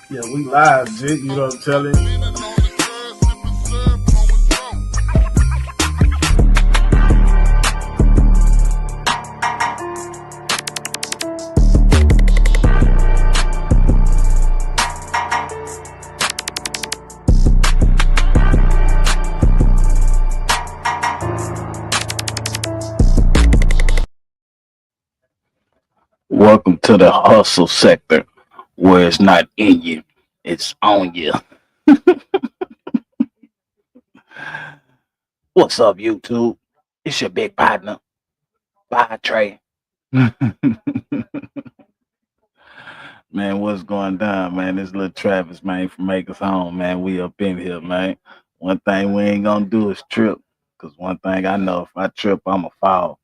Yeah, we live, Jit. You know what I'm telling you? Welcome to the hustle sector, where it's not in you, it's on you. What's up, YouTube? It's your big partner, Bye Trey. Man, what's going down, man? This little Travis, man, from Makers Home, man. We up in here, man. One thing we ain't gonna do is trip. Cause one thing I know, if I trip, I'ma fall.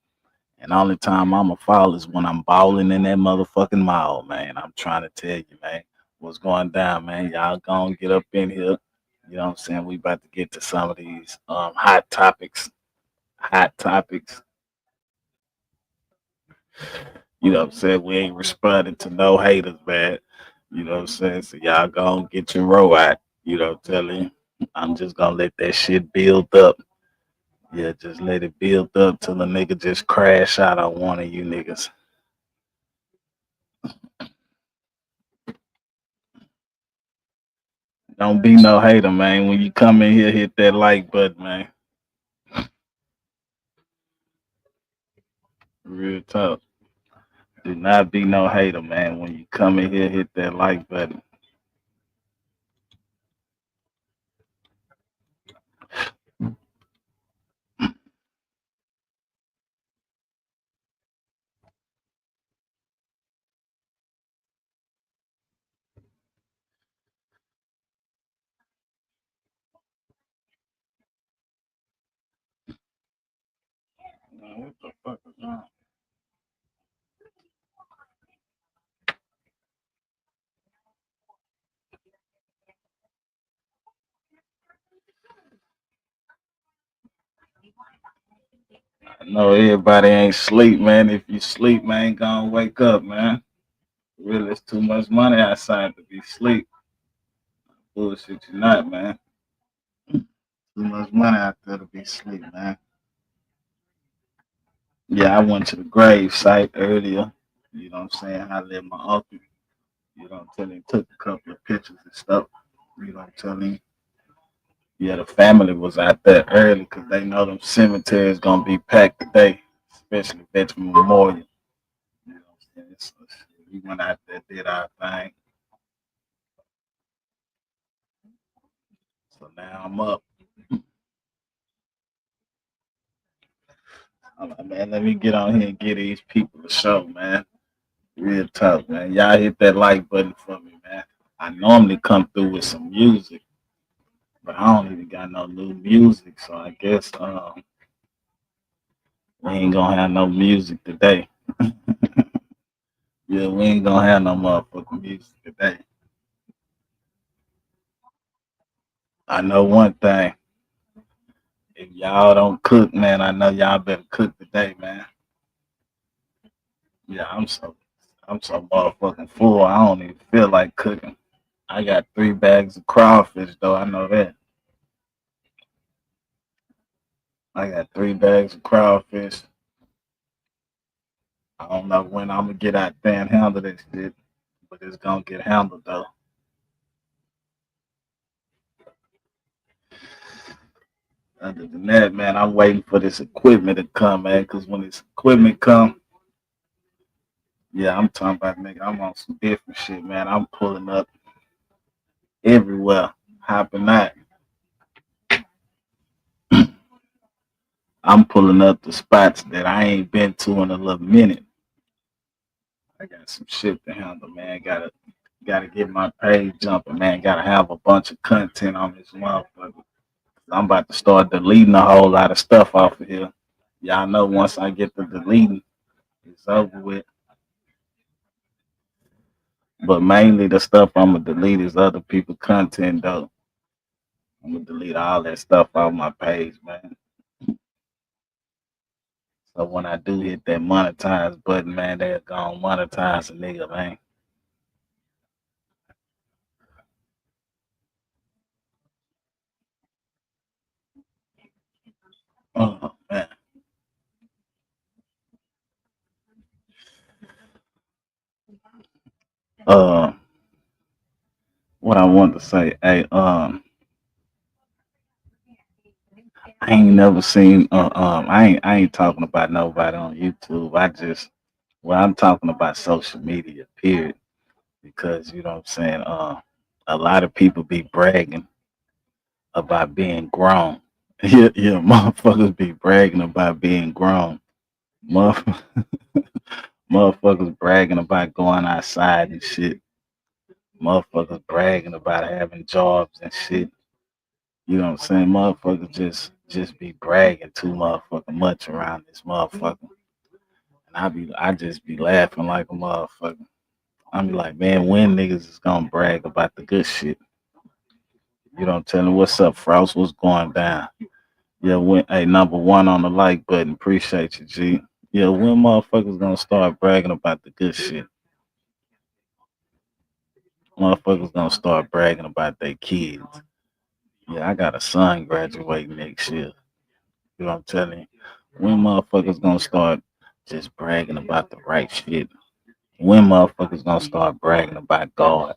And the only time I'ma fall is when I'm balling in that motherfucking mall, man. I'm trying to tell you, man. What's going down, man? Y'all gonna get up in here. You know what I'm saying? We about to get to some of these hot topics. Hot topics. You know what I'm saying? We ain't responding to no haters, man. You know what I'm saying? So y'all gonna get your row out. You know what I'm telling you? I'm just gonna let that shit build up. Yeah, just let it build up till the nigga just crash out on one of you niggas. Don't be no hater, man. When you come in here, hit that like button, man. Real talk. Do not be no hater, man. When you come in here, hit that like button. Man, what the fuck is wrong? I know everybody ain't sleep, man. If you sleep, man, gonna wake up, man. Really, it's too much money outside to be sleep. Bullshit, you not, man. Too much money out there to be sleep, man. Yeah, I went to the grave site earlier. You know what I'm saying? I let my uncle. You know what I'm telling you? Took a couple of pictures and stuff. You know what I'm telling you? Yeah, the family was out there early because they know them cemeteries gonna be packed today, especially Veteran Memorial. You know what I'm saying? So we went out there, did our thing. So now I'm up. I'm like, man, let me get on here and get these people a show, man. Real talk, man. Y'all hit that like button for me, man. I normally come through with some music, but I don't even got no new music, so I guess we ain't gonna have no music today. Yeah, we ain't gonna have no motherfucking music today. I know one thing. If y'all don't cook, man, I know y'all better cook today, man. Yeah, I'm so motherfucking full. I don't even feel like cooking. I got 3 bags of crawfish though. I know that. I got 3 bags of crawfish. I don't know when I'm gonna get out there and handle this shit, but it's gonna get handled though. Other than that, man, I'm waiting for this equipment to come, man. Cause when this equipment come, yeah, I'm talking about nigga. I'm on some different shit, man. I'm pulling up everywhere, hopping out. I'm pulling up the spots that I ain't been to in a little minute. I got some shit to handle, man. Gotta get my page jumping, man. Gotta have a bunch of content on this motherfucker. I'm about to start deleting a whole lot of stuff off of here. Y'all know once I get to deleting, it's over with. But mainly the stuff I'm gonna delete is other people content though. I'm gonna delete all that stuff off my page, man. So when I do hit that monetize button, man, they're gonna monetize a nigga, man. Uh, what I want to say, hey, I ain't never seen. I ain't talking about nobody on YouTube. I'm talking about social media. Period. Because you know what I'm saying. A lot of people be bragging about being grown. Yeah, yeah, motherfuckers be bragging about being grown. Motherf- Motherfuckers bragging about going outside and shit. Motherfuckers bragging about having jobs and shit. You know what I'm saying? Motherfuckers just be bragging too motherfucking much around this motherfucker. And I just be laughing like a motherfucker. I be like, man, when niggas is gonna brag about the good shit? You know what I'm telling? What's up, Frost? What's going down? Yeah, when hey, number one on the like button. Appreciate you, G. Yeah, when motherfuckers gonna start bragging about the good shit? Motherfuckers gonna start bragging about their kids. Yeah, I got a son graduating next year. You know what I'm telling you? When motherfuckers gonna start just bragging about the right shit? When motherfuckers gonna start bragging about God?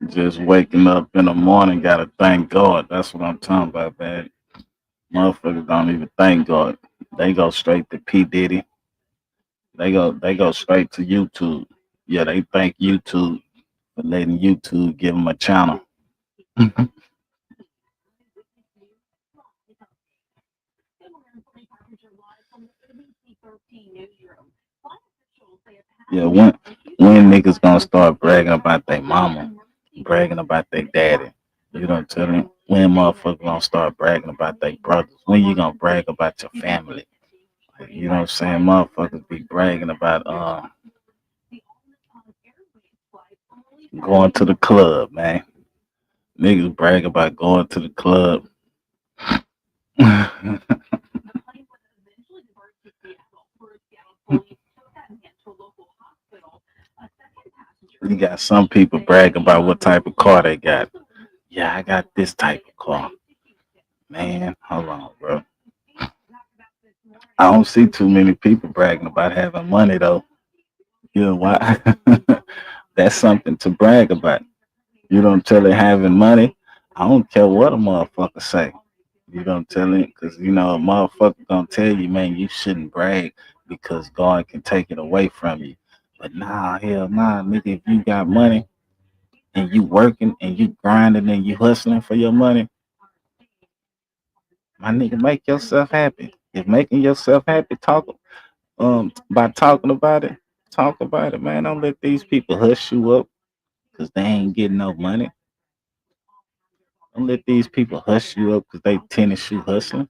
Just waking up in the morning, gotta thank God. That's what I'm talking about, man. Motherfuckers don't even thank God. They go straight to P Diddy. They go straight to YouTube. Yeah, they thank YouTube for letting YouTube give them a channel. Yeah, when niggas gonna start bragging about their mama, bragging about their daddy? You know what I'm telling me? When motherfuckers gonna start bragging about their brothers? When you gonna brag about your family? You know what I'm saying? Motherfuckers be bragging about going to the club, man. Niggas brag about going to the club. You got some people brag about what type of car they got. Yeah, I got this type of car. Man, hold on, bro. I don't see too many people bragging about having money though. You know why? That's something to brag about. You don't tell it having money. I don't care what a motherfucker say. You don't tell it because you know a motherfucker gonna tell you, man, you shouldn't brag because God can take it away from you. But nah, hell nah, nigga, if you got money and you working and you grinding and you hustling for your money, my nigga, make yourself happy. If making yourself happy, by talk about it, man. Don't let these people hush you up because they ain't getting no money. Don't let these people hush you up because they tennis shoe hustling.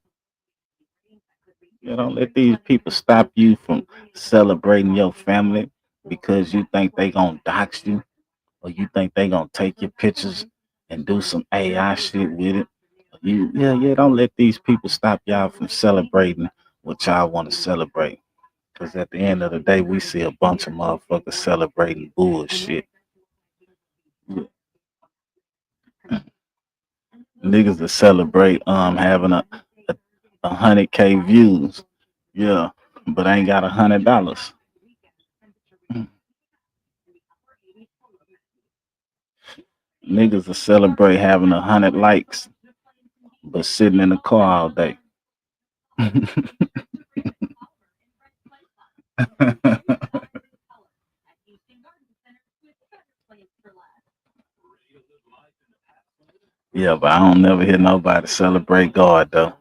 You know, don't let these people stop you from celebrating your family because you think they gonna dox you or you think they gonna take your pictures and do some AI shit with it. Yeah. Don't let these people stop y'all from celebrating what y'all want to celebrate. Cause at the end of the day, we see a bunch of motherfuckers celebrating bullshit. Yeah. Niggas that celebrate having a 100K views. Yeah, but ain't got $100. Niggas that celebrate having 100 likes, but sitting in the car all day. Yeah, but I don't never hear nobody celebrate God though.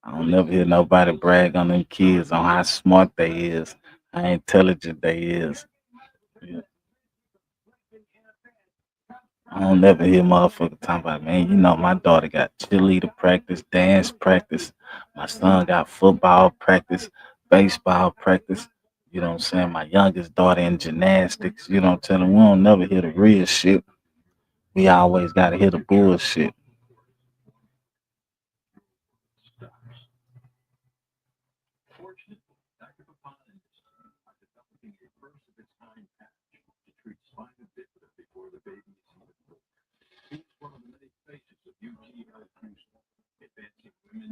I don't never hear nobody brag on them kids on how smart they is, how intelligent they is. Yeah. I don't never hear motherfucker talking about, man, you know, my daughter got cheerleader practice, dance practice. My son got football practice, baseball practice. You know what I'm saying? My youngest daughter in gymnastics. You know what I'm telling? We don't never hear the real shit. We always gotta hear the bullshit.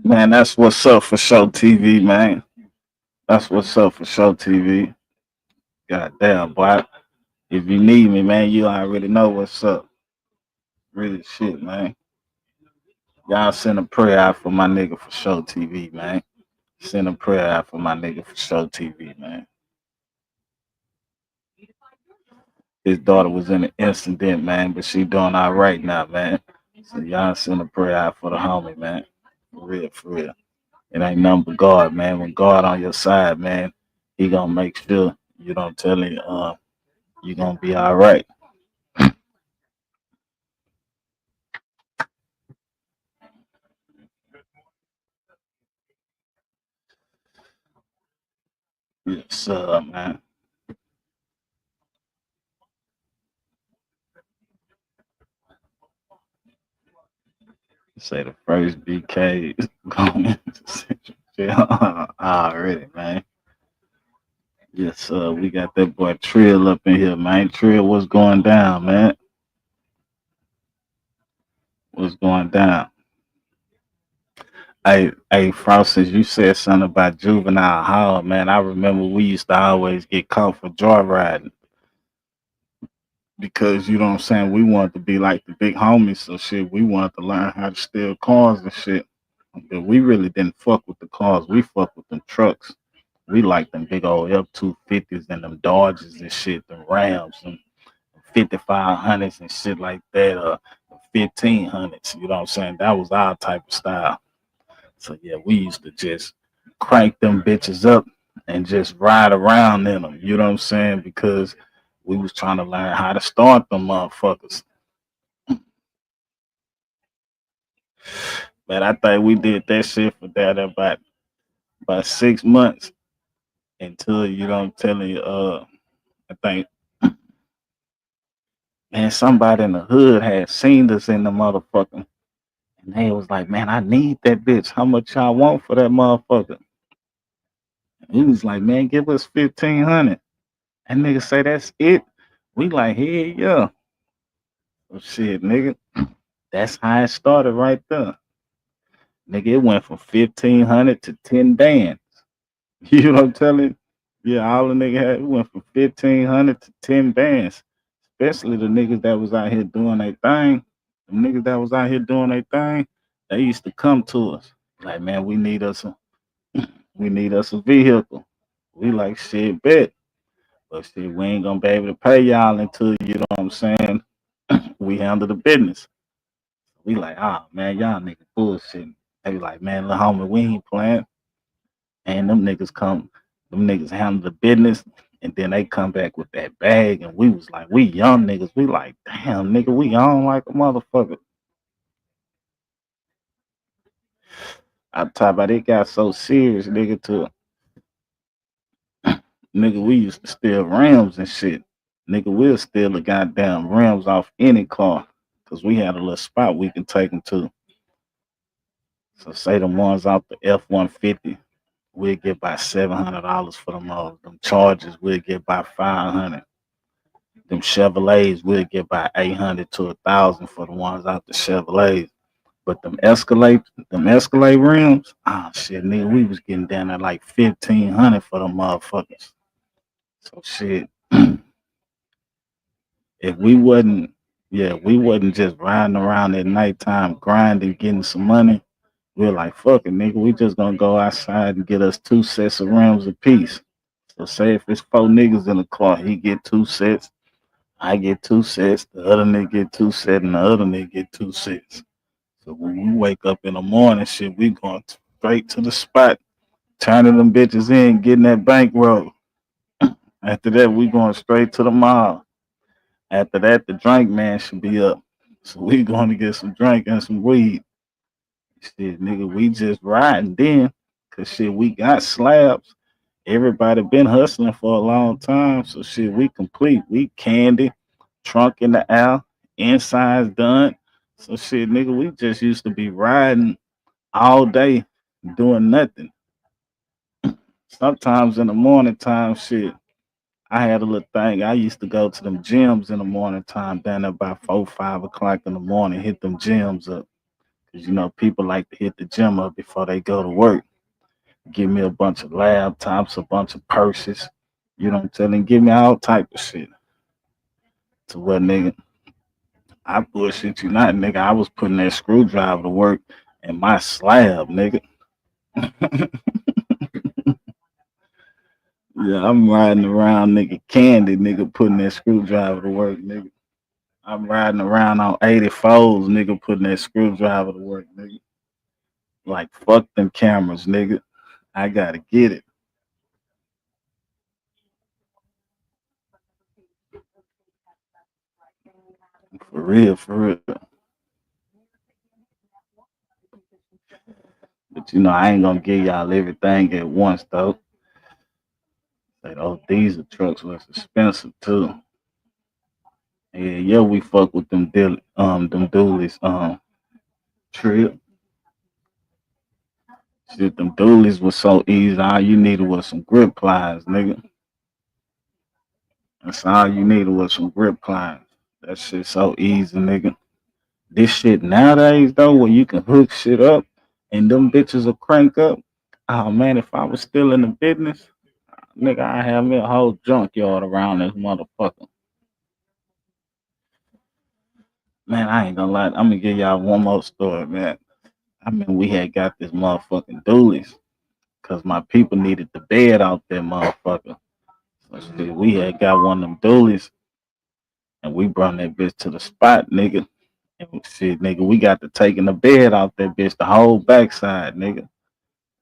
Man, that's what's up for Show TV, man. That's what's up for Show TV. God damn, boy. If you need me, man, you already know what's up. Really shit, man. Y'all send a prayer out for my nigga for Show TV, man. Send a prayer out for my nigga for Show TV, man. His daughter was in an incident, man, but she doing all right now, man. So y'all send a prayer out for the homie, man. For real, for real. It ain't nothing but God, man. When God on your side, man, he gonna make sure you don't tell him you gonna be all right. Yes, man. Say the first BK is going into Central Jail already, man. Yes, we got that boy Trill up in here, man. Trill, what's going down, man? What's going down? Hey, Francis, you said something about juvenile hall, man. I remember we used to always get caught for joyriding because you know what I'm saying. We wanted to be like the big homies, so shit. We wanted to learn how to steal cars and shit, but we really didn't fuck with the cars. We fuck with them trucks. We like them big old F-250s and them Dodges and shit, them Rams and 5500s and shit like that, 1500s. You know what I'm saying? That was our type of style. So yeah, we used to just crank them bitches up and just ride around in them. You know what I'm saying? Because we was trying to learn how to start them motherfuckers. But I think we did that shit for that about 6 months until you know I'm telling you. I think man somebody in the hood had seen us in the motherfucker, and they was like, man, I need that bitch. How much y'all want for that motherfucker? And he was like, man, give us 1500. And nigga say that's it. We like, hey, yeah. Oh, shit, nigga. That's how it started right there. Nigga, it went from 1500 to 10 bands. You know what I'm telling you? Yeah, all the nigga had, it went from 1500 to 10 bands. Especially the niggas that was out here doing their thing. The niggas that was out here doing their thing, they used to come to us. Like, man, we need us a vehicle. We like shit bet. But shit, we ain't gonna be able to pay y'all until you know what I'm saying. We handle the business. We like, ah man, y'all niggas bullshitting. They be like, man, little homie, we ain't playing. And them niggas handle the business, and then they come back with that bag, and we was like, we young niggas, we like, damn nigga, we on like a motherfucker. I talk about it got so serious, nigga, to nigga, we used to steal rims and shit. Nigga, we'll steal the goddamn rims off any car. Cause we had a little spot we can take them to. So say the ones out the F-150, we'll get by $700 for them all. Them Chargers, we'll get by 500. Them Chevrolets, we'll get by 800 to 1,000 for the ones out the Chevrolets. But them Escalade rims, ah shit, nigga, we was getting down at like 1,500 for them motherfuckers. So shit, if we wasn't, yeah, we wasn't just riding around at nighttime grinding, getting some money. We're like, fuck it, nigga. We just gonna go outside and get us 2 sets of rims apiece. So say if it's 4 niggas in the car, he get 2 sets, I get 2 sets, the other nigga get 2 sets, and the other nigga get 2 sets. So when we wake up in the morning, shit, we going straight to the spot, turning them bitches in, getting that bankroll. After that, we going straight to the mall. After that, the drink man should be up. So we going to get some drink and some weed. Shit, nigga, we just riding then. Cause shit, we got slabs. Everybody been hustling for a long time. So shit, we complete. We candy, trunk in the air, inside's done. So shit, nigga, we just used to be riding all day, doing nothing. Sometimes in the morning time, shit, I had a little thing. I used to go to them gyms in the morning time, down there about 4, 5 o'clock in the morning, hit them gyms up. 'Cause, people like to hit the gym up before they go to work. Give me a bunch of laptops, a bunch of purses. You know what I'm telling? Give me all type of shit. To what, nigga? I bullshit you not, nigga. I was putting that screwdriver to work in my slab, nigga. Yeah, I'm riding around, nigga, candy, nigga, putting that screwdriver to work, nigga. I'm riding around on 84s, nigga, putting that screwdriver to work, nigga. Like, fuck them cameras, nigga. I gotta get it. For real, for real. But I ain't gonna give y'all everything at once though. Like those diesel trucks was expensive too. Yeah, yeah, we fuck with them dualies, trip. Shit, them dualies was so easy. All you needed was some grip pliers, nigga. That's all you needed was some grip pliers. That shit so easy, nigga. This shit nowadays though, where you can hook shit up and them bitches will crank up. Oh man, if I was still in the business, nigga, I have me a whole junkyard around this motherfucker. Man, I ain't gonna lie. I'm gonna give y'all one more story, man. I mean, we had got this motherfucking dualies because my people needed the bed out there, motherfucker. So shit, we had got one of them dualies and we brought that bitch to the spot, nigga. And shit, nigga, we got to taking the bed out that bitch, the whole backside, nigga.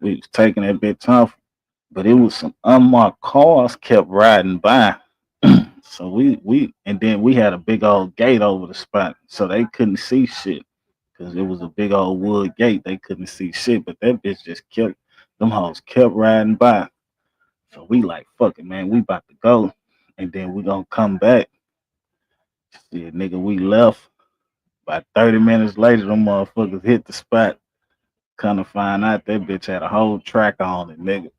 We was taking that bitch off, but it was some unmarked cars kept riding by. So we and then we had a big old gate over the spot, so they couldn't see shit because it was a big old wood gate. They couldn't see shit, but that bitch just kept them hoes kept riding by. So we like, fuck it, man, we about to go, and then we gonna come back. Shit, nigga, we left. About 30 minutes later, them motherfuckers hit the spot. Kind of find out that bitch had a whole track on it, nigga.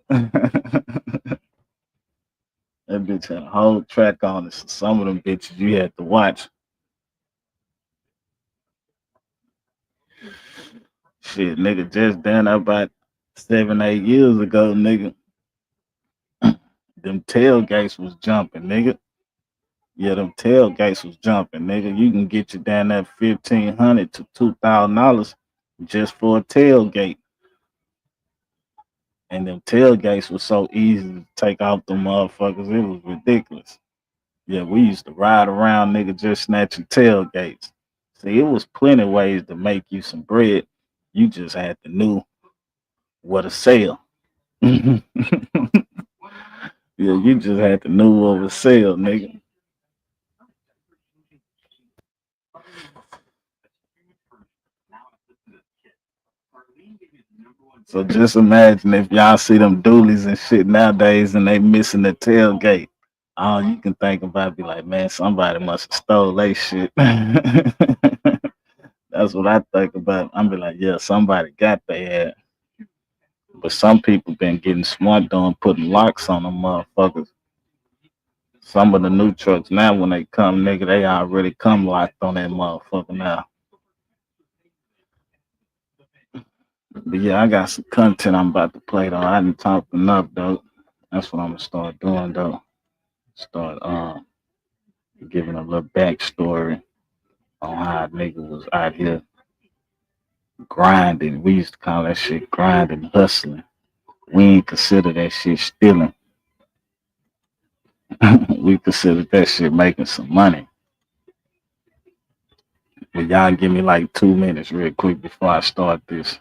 That bitch had a whole track on it. So some of them bitches you had to watch. Shit, nigga, just done about 7, 8 years ago, nigga. Them tailgates was jumping, nigga. Yeah, them tailgates was jumping, nigga. You can get you down that $1,500 to $2,000 just for a tailgate. And them tailgates was so easy to take off the motherfuckers. It was ridiculous. Yeah, we used to ride around, nigga, just snatching tailgates. See, it was plenty ways to make you some bread. You just had to know what to sell. Yeah, you just had to know what was sell, nigga. So just imagine if y'all see them dualies and shit nowadays and they missing the tailgate. All you can think about be like, man, somebody must have stole they shit. That's what I think about. I'm be like, yeah, somebody got their. But some people been getting smart doing putting locks on them motherfuckers. Some of the new trucks now when they come, nigga, they already come locked on that motherfucker now. But yeah, I got some content I'm about to play though. I didn't talk enough though. That's what I'm gonna start doing though. Start giving a little backstory on how a nigga was out here grinding. We used to call that shit grinding, hustling. We ain't consider that shit stealing. We consider that shit making some money. But y'all give me like 2 minutes real quick before I start this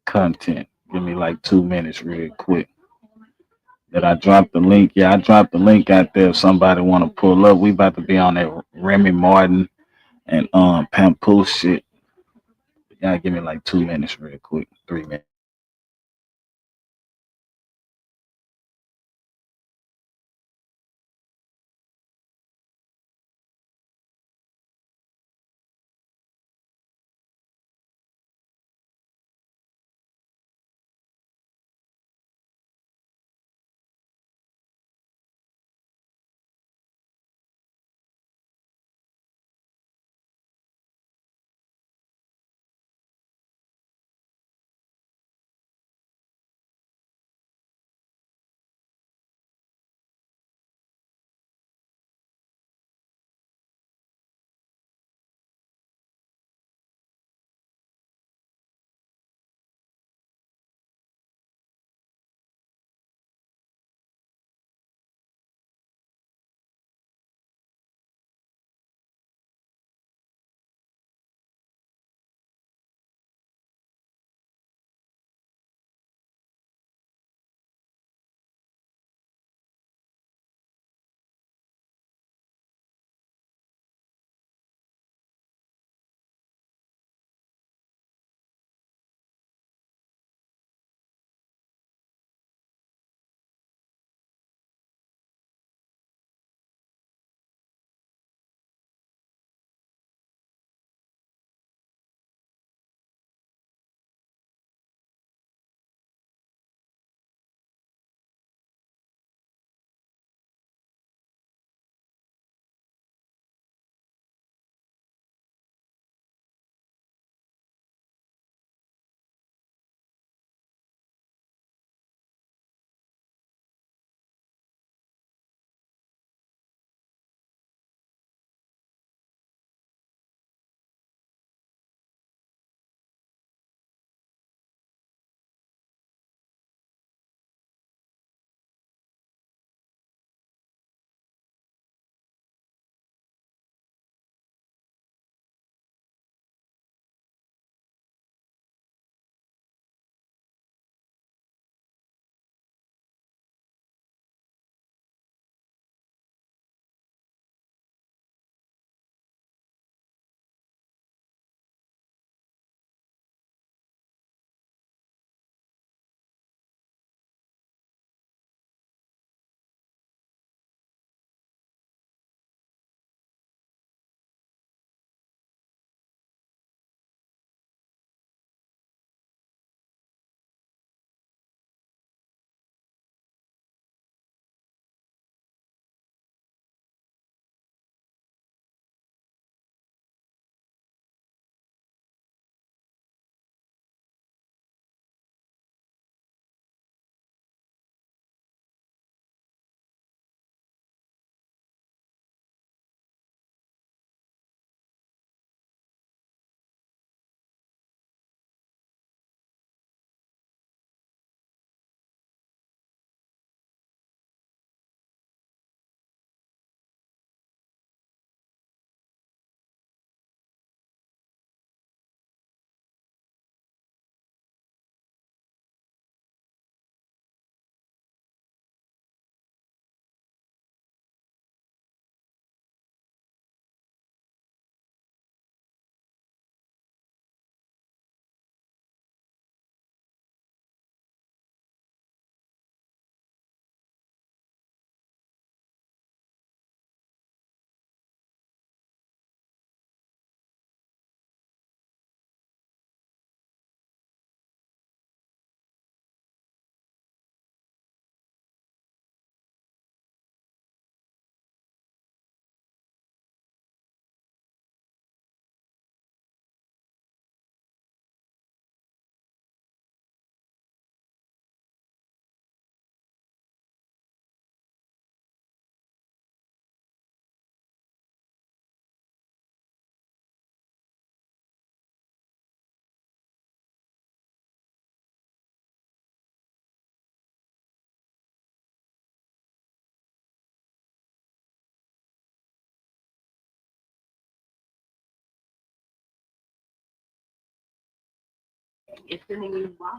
content. Give me like 2 minutes real quick. Did I drop the link? Yeah, I dropped the link out there if somebody wanna pull up. We about to be on that Remy Martin and Pampoo shit. Y'all give me like 2 minutes real quick. 3 minutes.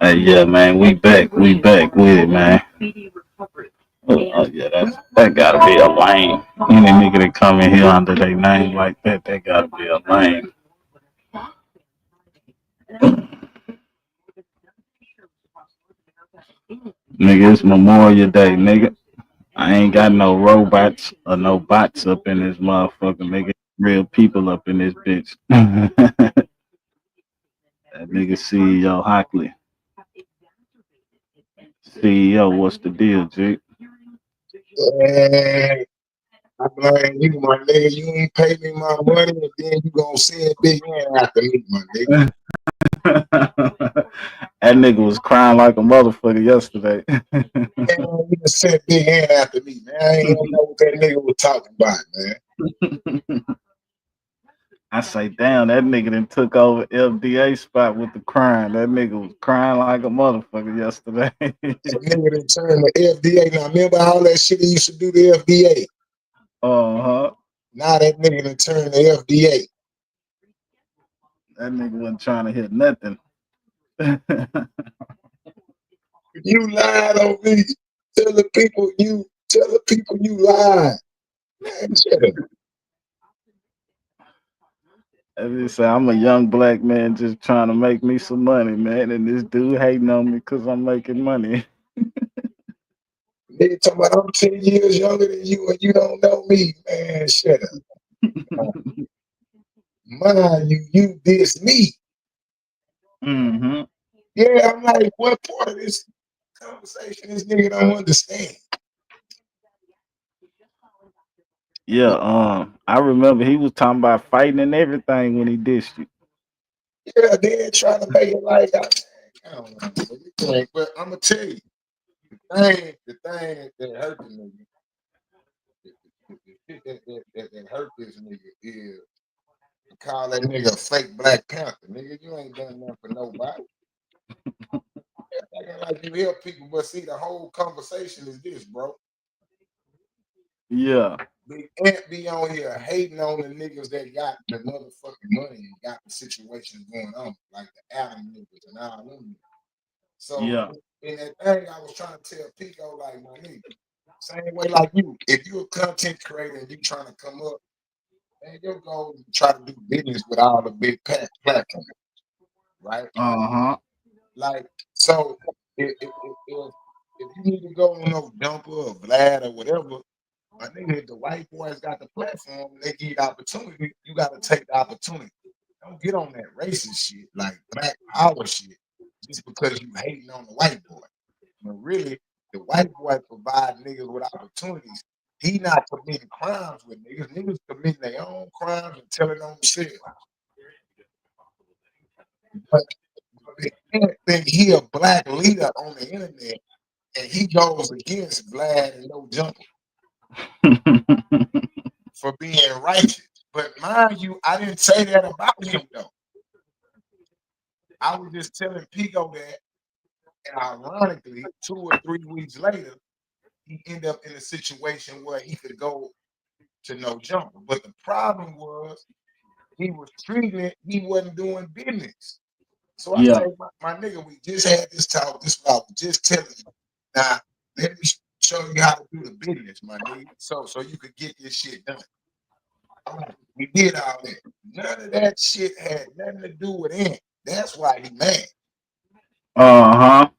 Hey, yeah, man, we back with it, man. Oh, yeah, that gotta be a lame. Any nigga that come in here under their name like that, that gotta be a lame. Nigga, it's Memorial Day, nigga. I ain't got no robots or no bots up in this motherfucker, nigga. Real people up in this bitch. That nigga CEO Hockley. CEO, what's the deal, Jake? Hey, I blame you, my nigga. You ain't pay me my money, and then you gonna send Big Hand after me, my nigga. That nigga was crying like a motherfucker yesterday. Man, you just sent Big Hand after me, man. I ain't even know what that nigga was talking about, man. I say, damn, that nigga done took over FDA spot with the crying. That nigga was crying like a motherfucker yesterday. That nigga done turned the FDA. Now, remember all that shit he used to do to FDA? Uh-huh. Now that nigga done turned the FDA. That nigga wasn't trying to hit nothing. You lied on me. Tell the people you lied. Man, shut up. I say, I'm a young black man just trying to make me some money, man. And this dude hating on me because I'm making money. Nigga talking about I'm 10 years younger than you and you don't know me. Man, shut up. Mind you diss me. Mm-hmm. Yeah, I'm like, what part of this conversation this nigga don't understand? Yeah, I remember he was talking about fighting and everything when he dissed you. Yeah, then trying to make it like I don't know what you think, but I'm gonna tell you the thing that hurt the nigga, the shit that hurt this nigga is to call that nigga a fake Black Panther. Nigga, you ain't done nothing for nobody. Acting like you help people, but see the whole conversation is this, bro. Yeah. Big Ant be on here hating on the niggas that got the motherfucking money and got the situation going on, like the Adam niggas and all them. So Yeah. in that thing, I was trying to tell Pico, like, my nigga, same way like you, if you a content creator and you trying to come up, man, your goal is to try to do business with all the big platforms, right? Uh-huh. Like, so if you need to go on no Jumper or Vlad or whatever, my nigga, if the white boys got the platform and they give you the opportunity, you got to take the opportunity. Don't get on that racist shit, like Black Power shit, just because you hating on the white boy. But really, the white boy provide niggas with opportunities. He not committing crimes with niggas. Niggas committing their own crimes and telling on themselves. But they can't think he a black leader on the internet and he goes against Vlad and No Jumper for being righteous. But mind you, I didn't say that about him though. I was just telling Pico that, and ironically, 2 or 3 weeks later, he ended up in a situation where he could go to No Jumper. But the problem was he was treating it, he wasn't doing business. So I Yeah. say, my nigga, we just had this talk. This is what I was just telling you. Now, let me show you how to do the business, my nigga, so you could get this shit done. We did all that. None of that shit had nothing to do with him. That's why he mad. Uh-huh.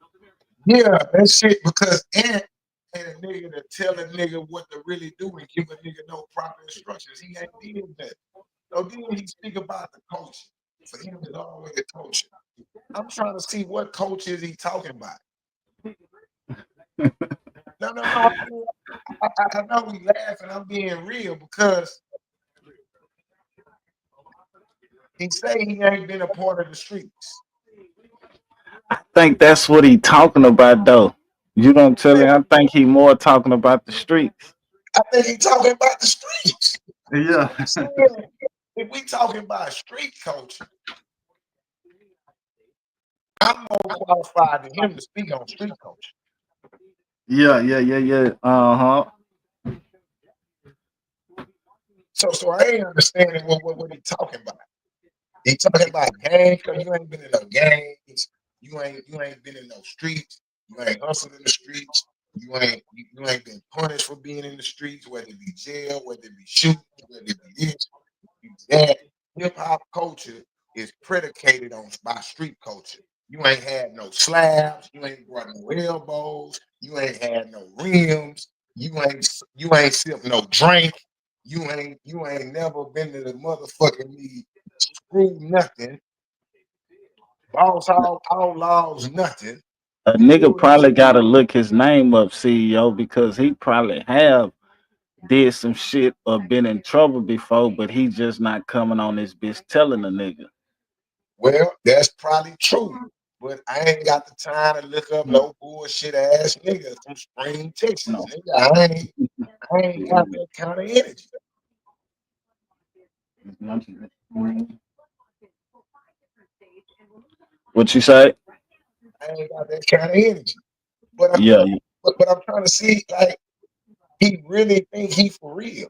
Yeah, that shit because Ant and a nigga to tell a nigga what to really do and give a nigga no proper instructions. He ain't did that. So then he speak about the coaching. For him, it's always the coaching. I'm trying to see what coach is he talking about. No. I know we laughing. I'm being real because he say he ain't been a part of the streets. I think that's what he talking about though. You don't tell him. I think he more talking about the streets. I think he talking about the streets. Yeah. If we talking about street coaching, I'm more qualified than him to speak on street coaching. Yeah. Uh-huh. So I ain't understanding what he talking about. He talking about games because you ain't been in no games. you ain't been in no streets. You ain't hustled in the streets. You ain't been punished for being in the streets, whether it be jail, whether it be shooting, whether it be this, be that. Hip hop culture is predicated on by street culture. You ain't had no slabs. You ain't brought no elbows. You ain't had no rims. You ain't sipped no drink. You ain't never been to the motherfucking league. Screw nothing. Boss all laws nothing. A You nigga feel what I'm probably saying? gotta look his name up, CEO, because he probably have did some shit or been in trouble before, but he just not coming on this bitch telling a nigga. Well, that's probably true. But I ain't got the time to look up no bullshit ass niggas from Spring, Texas. No. Nigga, I ain't got that kind of energy. What you say? I ain't got that kind of energy. But Yeah, I'm trying to see like he really think he for real.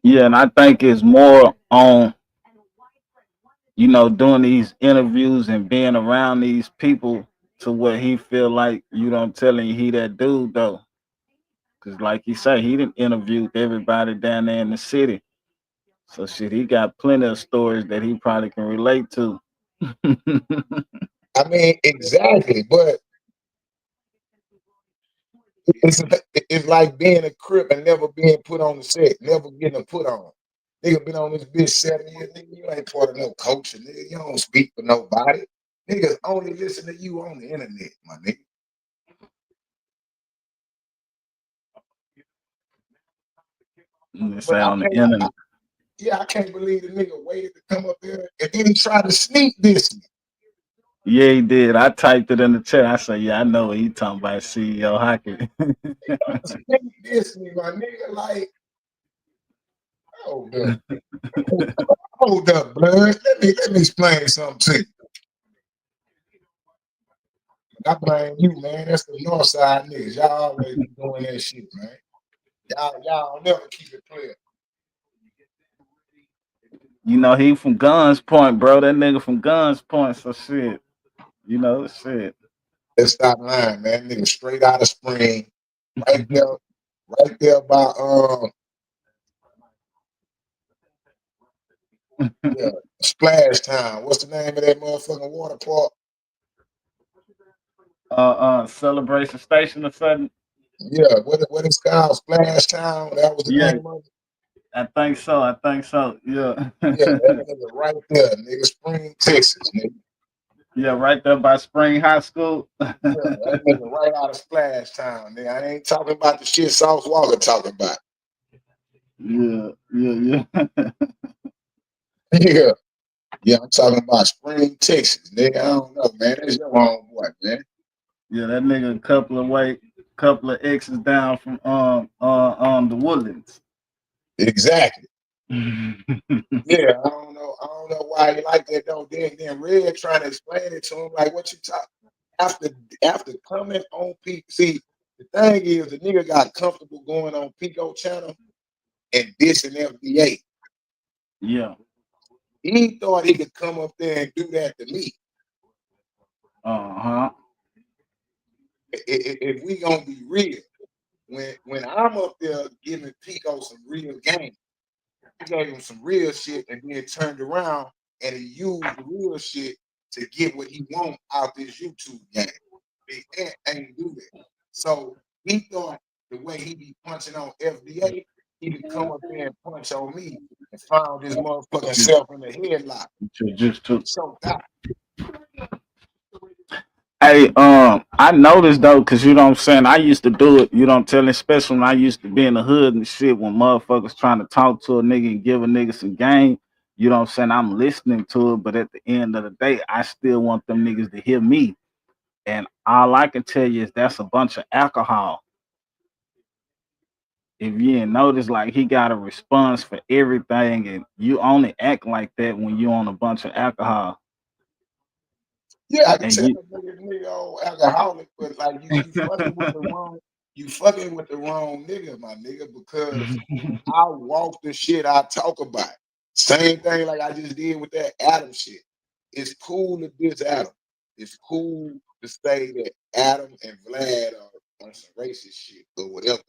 yeah, and I think it's more on, you know, doing these interviews and being around these people to what he feel like you don't telling he that dude though. Cause like you say, he didn't interview everybody down there in the city. So shit, he got plenty of stories that he probably can relate to. I mean, exactly. But it's like being a crip and never being put on the set, never getting a put on. Nigga been on this bitch 7 years, nigga. You ain't part of no culture, nigga. You don't speak for nobody. Niggas only listen to you on the internet, my nigga. They But say on the internet. I can't believe the nigga waited to come up there and then he tried to sneak this me. Yeah, he did. I typed it in the chat. I said, yeah, I know what he talking about, CEO Hockey. Sneak this me, my nigga. Like, hold up. Hold up, blood. Let me explain something to you. I blame you, man. That's the north side niggas. Y'all always be doing that shit, man. Y'all never keep it clear. You know, he from Guns Point, bro. That nigga from Guns Point, so shit. You know, shit. Let's stop lying, man. Nigga straight out of Spring. Right there by yeah, Splash Town. What's the name of that motherfucking water park? Celebration Station or something. Yeah, what it's called? Splash Town. That was the Yeah, name of it. I think so. I think so. Yeah. Yeah, that nigga right there, nigga. Spring, Texas, nigga. Yeah, right there by Spring High School. Yeah, that nigga right out of Splash Town, nigga. I ain't talking about the shit Sauce Walker talking about. Yeah. Yeah. Yeah, I'm talking about Spring, Texas, nigga. I don't know, man. That's your homeboy, man. Yeah, that nigga couple of X's down from the Woodlands. Exactly. Yeah, I don't know why he like that though. Then Red trying to explain it to him, like what you talk after coming on Pico. See, the thing is the nigga got comfortable going on Pico channel and dissing FBA. Yeah. He thought he could come up there and do that to me. Uh-huh. If we gonna be real, when I'm up there giving Pico some real game, he gave him some real shit and then turned around and he used the real shit to get what he want out this YouTube game. Big Ant ain't do that. So he thought the way he be punching on FBA, he could come up there and punch on me and found his motherfucking self in the headlock. Just to So that Hey, I noticed though, cause you know what I'm saying, I used to do it, you don't tell, especially when I used to be in the hood and shit, when motherfuckers trying to talk to a nigga and give a nigga some game, you know what I'm saying, I'm listening to it, but at the end of the day, I still want them niggas to hear me. And all I can tell you is that's a bunch of alcohol. If you didn't notice, like he got a response for everything, and you only act like that when you on a bunch of alcohol. yeah, I can And tell you that nigga old alcoholic, but like you fucking with the wrong, nigga, my nigga, because I walk the shit I talk about. Same thing like I just did with that Adam shit. it's cool to diss Adam. It's cool to say that Adam and Vlad are on some racist shit or whatever.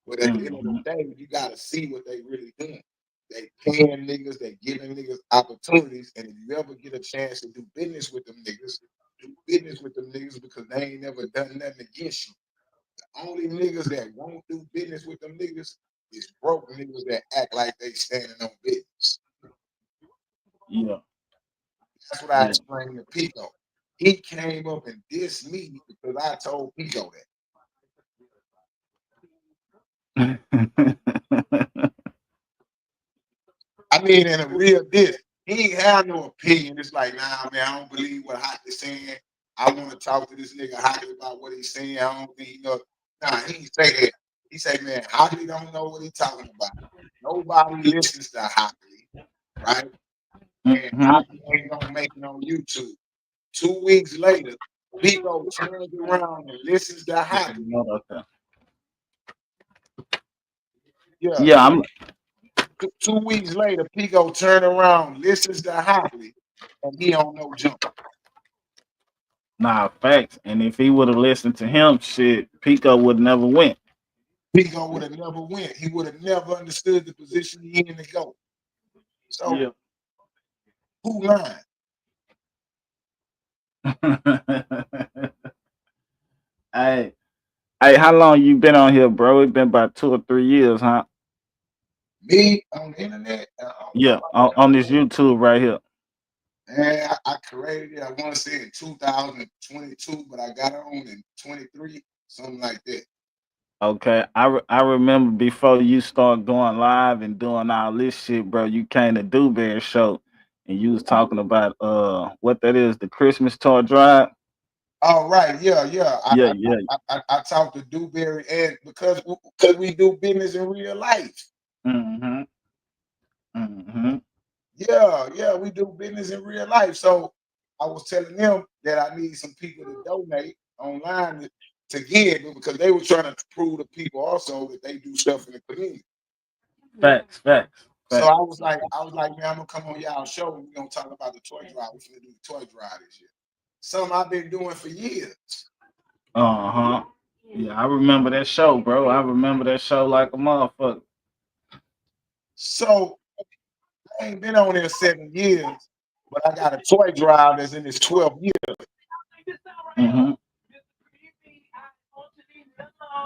But at the end of the day, you gotta see what they really doing. They paying niggas, they giving niggas opportunities, and if you ever get a chance to do business with them niggas, do business with them niggas because they ain't never done nothing against you. The only niggas that won't do business with them niggas is broke niggas that act like they standing on business. Yeah. That's what I explained to Pico. He came up and dissed me because I told Pico that. I mean, in a real diss, he ain't have no opinion. It's like, nah, man, I don't believe what Hockley's saying. I want to talk to this nigga Hockley about what he's saying. I don't think he knows. Nah, he ain't say that. He say, man, Hockley don't know what he's talking about. Nobody listens to Hockley, right? And Hockley ain't gonna make it on YouTube. 2 weeks later, Pico turns around and listens to Hockley. Yeah, I'm 2 weeks later, Pico turn around, listens to Hockley, and he don't know jump. Nah, facts. And if he would have listened to him, shit, Pico would never went. Pico would have never went. He would have never understood the position he in to go. So, yeah. Who lying? Hey, how long you been on here, bro? It's been about 2 or 3 years, huh? Me on the internet? Yeah, on this YouTube right here. And I created it, I want to say in 2022, but I got on in 23, something like that. Okay, I remember before you start going live and doing all this shit, bro, you came to Dewberry show and you was talking about what that is, the Christmas toy drive. Oh, right, yeah. I talked to Dewberry, and because we do business in real life. Yeah, we do business in real life. So I was telling them that I need some people to donate online to give because they were trying to prove to people also that they do stuff in the community. Facts. So I was like, man, I'm gonna come on y'all show and we're gonna talk about the toy drive. We're gonna do the toy drive this year. Something I've been doing for years. Yeah, I remember that show, bro. I remember that show like a motherfucker. So I ain't been on there 7 years, but I got a toy drive that's in its 12th year.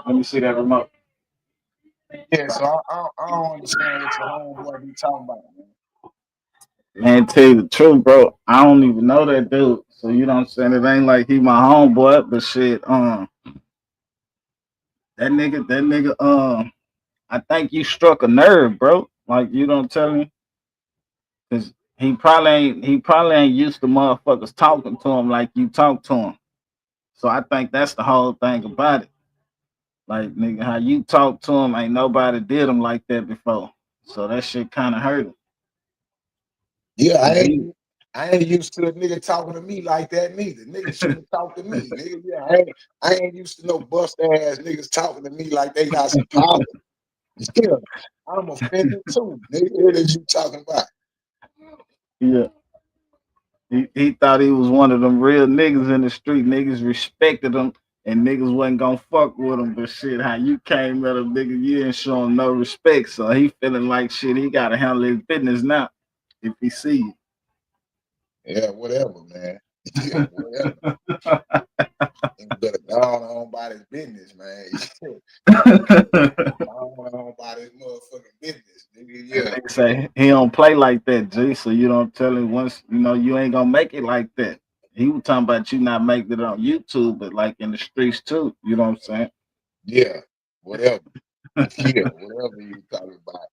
Let me see that remote. Yeah, so I don't understand what your homeboy be talking about, man. Man, tell you the truth, bro. I don't even know that dude. So you know what I'm saying? It ain't like he my homeboy, but shit, that nigga, I think you struck a nerve, bro. Like you don't tell me. Cause he probably ain't used to motherfuckers talking to him like you talk to him. So I think that's the whole thing about it. Like nigga, how you talk to him, ain't nobody did him like that before. So that shit kind of hurt him. Yeah, I ain't used to a nigga talking to me like that neither. Niggas shouldn't talk to me. Nigga, yeah, I ain't used to no bust ass niggas talking to me like they got some power. Yeah, I'm offended too. Nigga, what is you talking about? Yeah. He thought he was one of them real niggas in the street. Niggas respected him and niggas wasn't gonna fuck with him. But shit, how you came at a nigga, you ain't showing no respect. So he feeling like shit, he gotta handle his business now if he see you. Yeah, whatever, man. Yeah, whatever. You better go on about his business, man. On about his motherfucking business, nigga. Yeah. They say he don't play like that, G. So you don't tell him once you know you ain't gonna make it like that. He was talking about you not making it on YouTube, but like in the streets too. You know what I'm saying? Yeah, whatever. Yeah, whatever you talking about.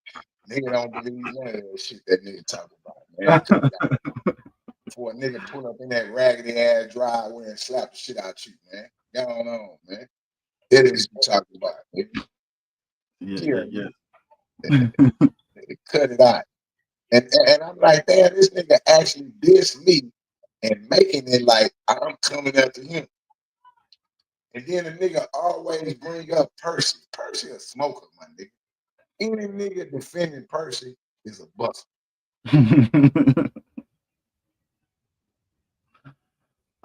Nigga don't believe none of that shit that nigga talking about, man. For a nigga pull up in that raggedy ass driveway and slap the shit out you, man. Going on, man. That is you talking about, nigga. Yeah. Cut it out. And I'm like, damn, this nigga actually dissed me and making it like I'm coming after him. And then the nigga always bring up Percy. Percy a smoker, my nigga. Any nigga defending Percy is a buster.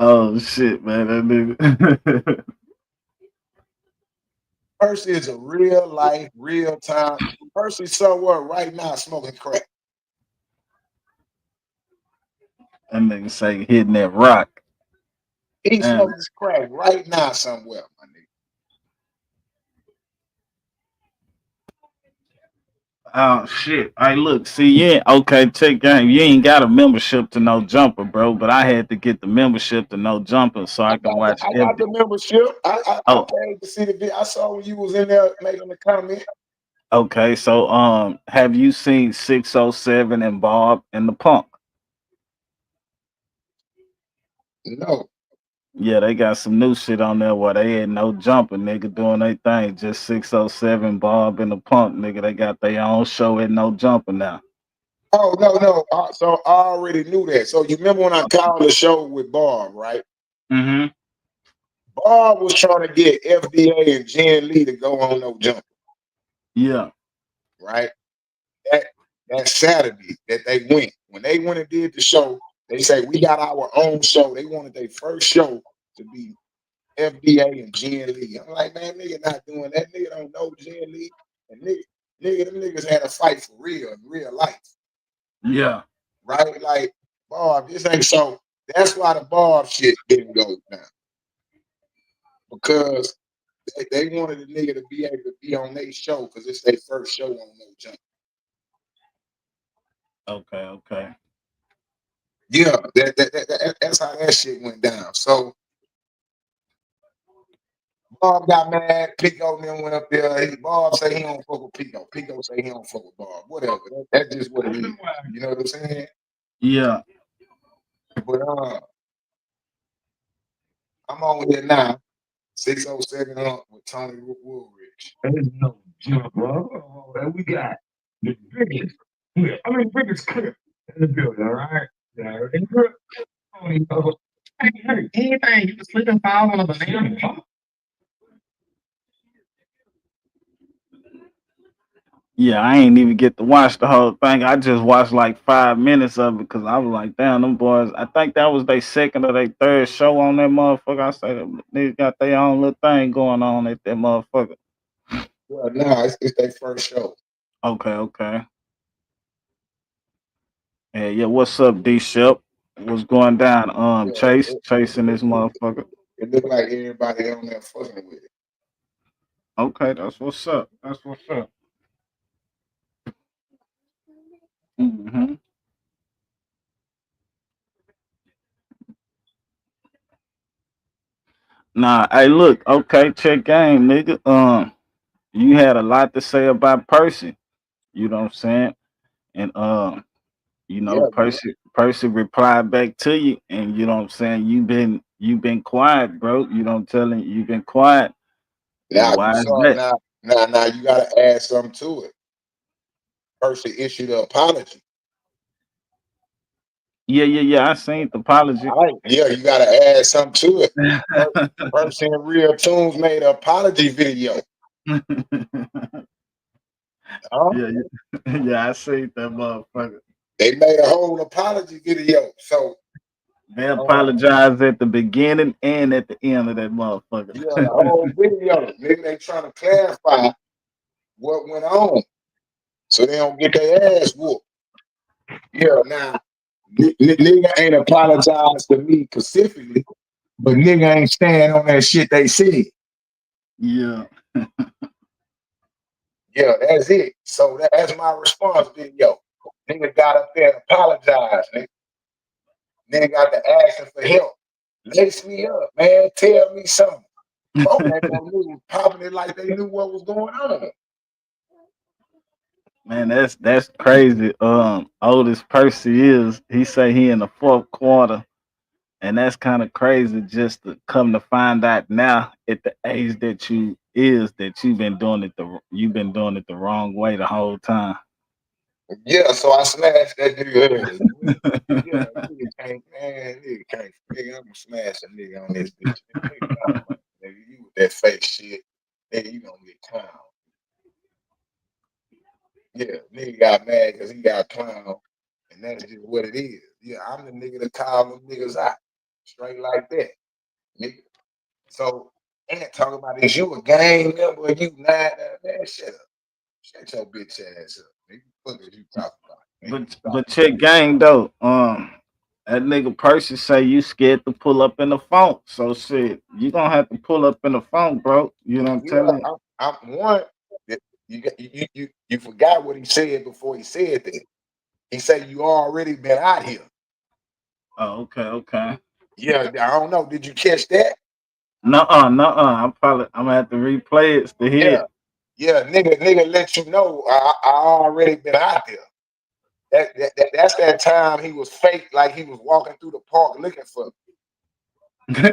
Oh shit, man. That nigga. Percy is a real life, real time. Percy somewhere right now smoking crack. That nigga say hitting that rock. He's And smoking crack right now somewhere, my nigga. oh shit. Hey, look, see, yeah, okay, check game. You ain't got a membership to No Jumper, bro. But I had to get the membership to No Jumper so I can watch I got every. the membership. I Oh, paid to see the video. I saw when you was in there making the comment. okay. So, have you seen 607 and Bob and the Punk? No. Yeah, they got some new shit on there where they had No Jumper, nigga, doing their thing. Just 607 Bob and the Punk, nigga. They got their own show at No Jumper now. Oh, no. So I already knew that. So you remember when I called the show with Bob, right? Mm-hmm. Bob was trying to get FDA and Jen Lee to go on No Jumper, Yeah. right? That that Saturday that they went. When they went and did the show, they say we got our own show. They wanted their first show to be FDA and Jen Lee. I'm like, man, nigga not doing that. Nigga don't know Jen Lee. And them niggas had a fight for real in real life. Yeah. Right? Like, Bob, this ain't so. That's why the Bob shit didn't go down. Because they wanted the nigga to be able to be on their show because it's their first show on No Jump. Okay. Yeah, that's how that shit went down. So Bob got mad. Pico and them went up there. Bob say he don't fuck with Pico. Pico say he don't fuck with Bob. Whatever. That's just what it is. You know what I'm saying? Yeah. But I'm on here now. 607 with Tony Woolrich. There's no jump, bro. And we got the biggest clip. I mean, biggest clip in the building, all right? Yeah, in the clip, hey, anything, you can slip and fall on a banana. Yeah, I ain't even get to watch the whole thing. I just watched like 5 minutes of it because I was like, damn, them boys. I think that was their second or their third show on that motherfucker. I say they got their own little thing going on at that motherfucker. Well, no, it's their first show. Okay. Yeah, what's up, D Shep? What's going down? Yeah, Chasing this motherfucker. it looked like everybody on there fucking with it. Okay, that's what's up. Hmm. Nah, hey, look, okay, check game, nigga. You had a lot to say about Percy. You know what I'm saying? And Yeah, man. Percy replied back to you, and you know what I'm saying. You've been quiet, bro. You know what I'm telling you. You've been quiet. And Now you why is saw that? now you gotta add something to it. Percy issued an apology. Yeah. I seen the apology. All right. Yeah, you gotta add something to it. Percy and Real Tunes made an apology video. Huh? yeah. I seen that motherfucker. They made a whole apology video. So They uh, apologized at the beginning and at the end of that motherfucker. yeah, the whole video. Nigga, they trying to clarify what went on so they don't get their ass whooped. Yeah, now nigga ain't apologized to me specifically, but nigga ain't stand on that shit they said. Yeah. Yeah, that's it. So that's my response video. Nigga got up there and apologized. Nigga got to asking for help. Lace me up, man. Tell me something. Folk ain't no niggas popping it like they knew what was going on. Man, that's crazy. Oldest Percy is. He say he in the fourth quarter, and that's kind of crazy. Just to come to find out now at the age that you is that you've been doing it the wrong way the whole time. Yeah, so I smashed that nigga. Yeah, nigga can't, man. Nigga can't. Nigga, I'm gonna smash a nigga on this bitch. Nigga, nah, nigga, you with that fake shit. Nigga, you gonna get clown. Yeah, nigga got mad because he got clown, and that's just what it is. Yeah, I'm the nigga that call them niggas out. straight like that, nigga. So, ain't talking about is you a gang member or you not? Man, shut up. Shut your bitch ass up, nigga. What is you talking about? But check gang though. That nigga Percy say you scared to pull up in the phone. So shit, you gonna have to pull up in the phone, bro. You know what I'm telling you? I'm one. You forgot what he said before he said that. He said you already been out here. Oh, okay. Yeah, I don't know. Did you catch that? Nuh-uh. I'm gonna have to replay it to hear. Yeah, nigga let you know I already been out there. That's that time he was fake, like he was walking through the park looking for me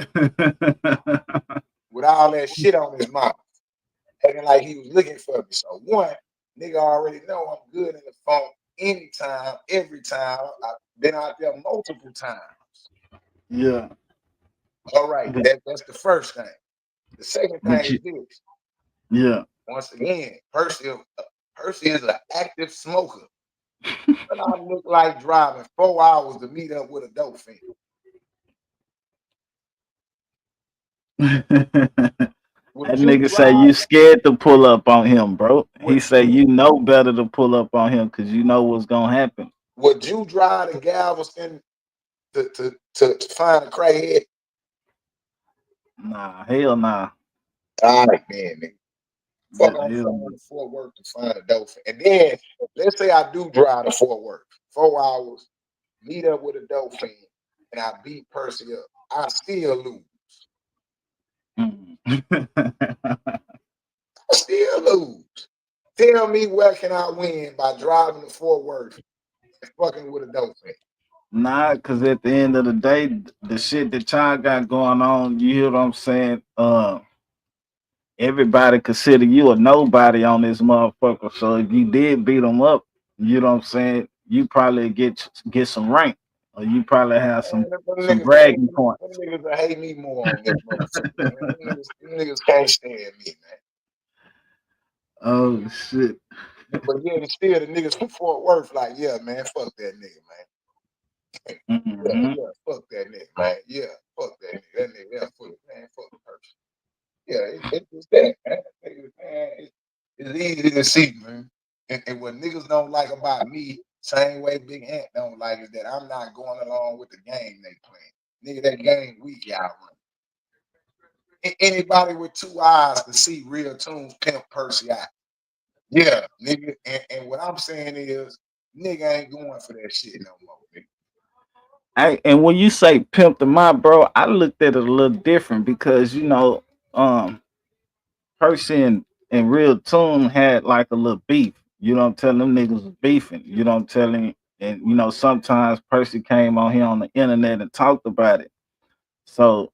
with all that shit on his mouth, acting like he was looking for me. So one, nigga already know I'm good in the phone anytime, every time. I've been out there multiple times. Yeah. All right, that's the first thing. The second thing is this. Yeah. Once again, Percy is an active smoker. But I look like driving 4 hours to meet up with a dope fiend. That nigga say you scared to pull up on him, bro. He say you know better to pull up on him because you know what's gonna happen. Would you drive to Galveston to find a crackhead? Nah, hell nah. All right, man. Fuck on to Fort Worth to find a dope fiend. And then let's say I do drive to Fort Worth, 4 hours, meet up with a dope fiend, and I beat Percy up. I still lose. I still lose. Tell me where can I win by driving to Fort Worth and fucking with a dope fiend? Nah, cause at the end of the day, the shit that y'all got going on, you hear what I'm saying? Everybody consider you a nobody on this motherfucker. So if you did beat them up, you know what I'm saying, you probably get some rank, or you probably have some bragging points. Them niggas will hate me more on this motherfucker. Them niggas can't stand me, man. Oh shit. But yeah, still the niggas from Fort Worth, like, yeah, man, fuck that nigga, man. Yeah, fuck that nigga, man. Yeah, fuck that nigga. That nigga, yeah, fuck the person. Yeah, it's that, man. It's easy to see, man. And what niggas don't like about me, same way Big Ant don't like, is that I'm not going along with the game they playing. Nigga, that game weak, y'all run. Anybody with 2 eyes can see Real Tunes pimp Percy out. Yeah, nigga. And what I'm saying is, nigga ain't going for that shit no more, nigga. Hey, and when you say pimp the mob, bro, I looked at it a little different because Percy and Real Tune had like a little beef. You know what I'm telling them niggas was beefing. You know what I'm telling, and sometimes Percy came on here on the internet and talked about it. So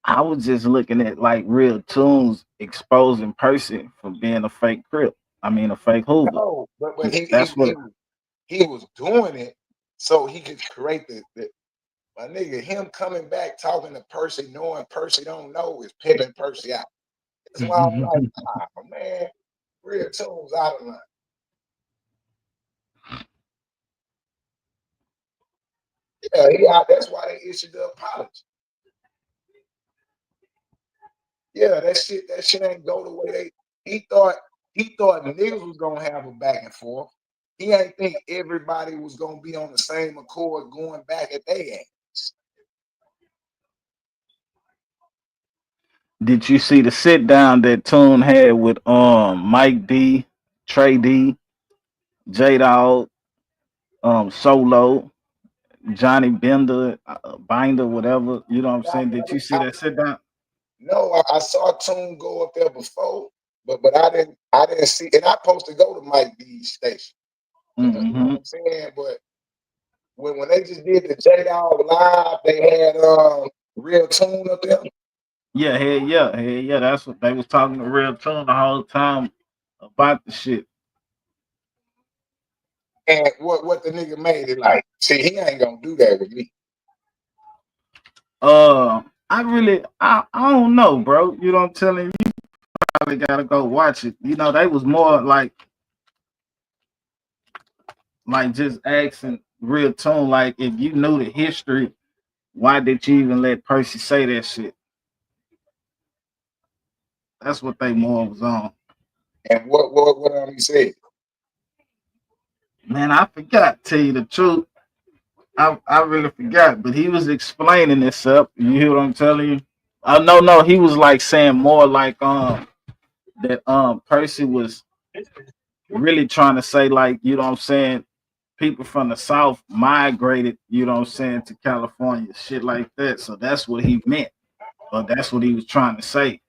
I was just looking at like Real Tunes exposing Percy for being a fake Crip. I mean a fake Hoover. No, but he was doing it so he could create the my nigga, him coming back talking to Percy, knowing Percy don't know, is pimping Percy out. That's why I'm like, man, Real Tunes out of line. Yeah, that's why they issued the apology. Yeah, that shit ain't go the way he thought the niggas was gonna have a back and forth. He ain't think everybody was gonna be on the same accord going back at their ass. Did you see the sit down that Tune had with Mike D, Trey D, J Dog, Solo, Johnny Binder, whatever? You know what I'm saying? Did you see that sit down? No, I saw Tune go up there before, but I didn't see, and I supposed to go to Mike D's station. You know what I'm saying? But when they just did the J Dog live, they had Real Tune up there. Yeah. That's what they was talking to Real Tune the whole time about the shit. And what the nigga made it like? See, he ain't gonna do that with me. I don't know, bro. You know what I'm telling you? You probably gotta go watch it. They was more like just asking Real Tune, like if you knew the history, why did you even let Percy say that shit? That's what they more was on. And what he said? Man, I forgot. Tell you the truth, I really forgot. But he was explaining himself. You hear what I'm telling you? No, he was like saying more like that Percy was really trying to say like, you know what I'm saying, people from the South migrated, you know what I'm saying, to California, shit like that. So that's what he meant. Or that's what he was trying to say.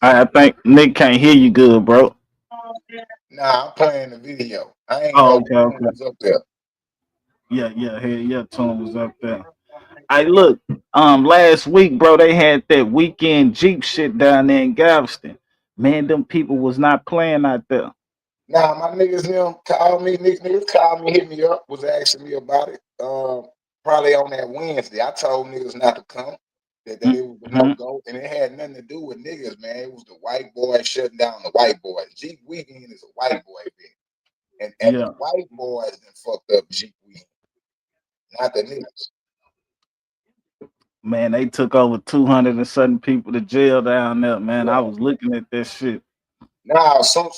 I think Nick can't hear you good, bro. Nah, I'm playing the video. I ain't Oh, know okay, Tune okay. was up there. Yeah, Tone was up there. I look, last week, bro, they had that weekend Jeep shit down there in Galveston. Man, them people was not playing out there. Nah, my niggas them called me, niggas called me, hit me up, was asking me about it. Probably on that Wednesday. I told niggas not to come, that it was a Mm-hmm. no-go, and it had nothing to do with niggas, man. It was the white boys shutting down the white boys. Jeep Weekend is a white boy event. And Yeah, the white boys done fucked up Jeep Weekend, not the niggas. man, they took over 200 and something people to jail down there, man. I was looking at that shit. Now, soon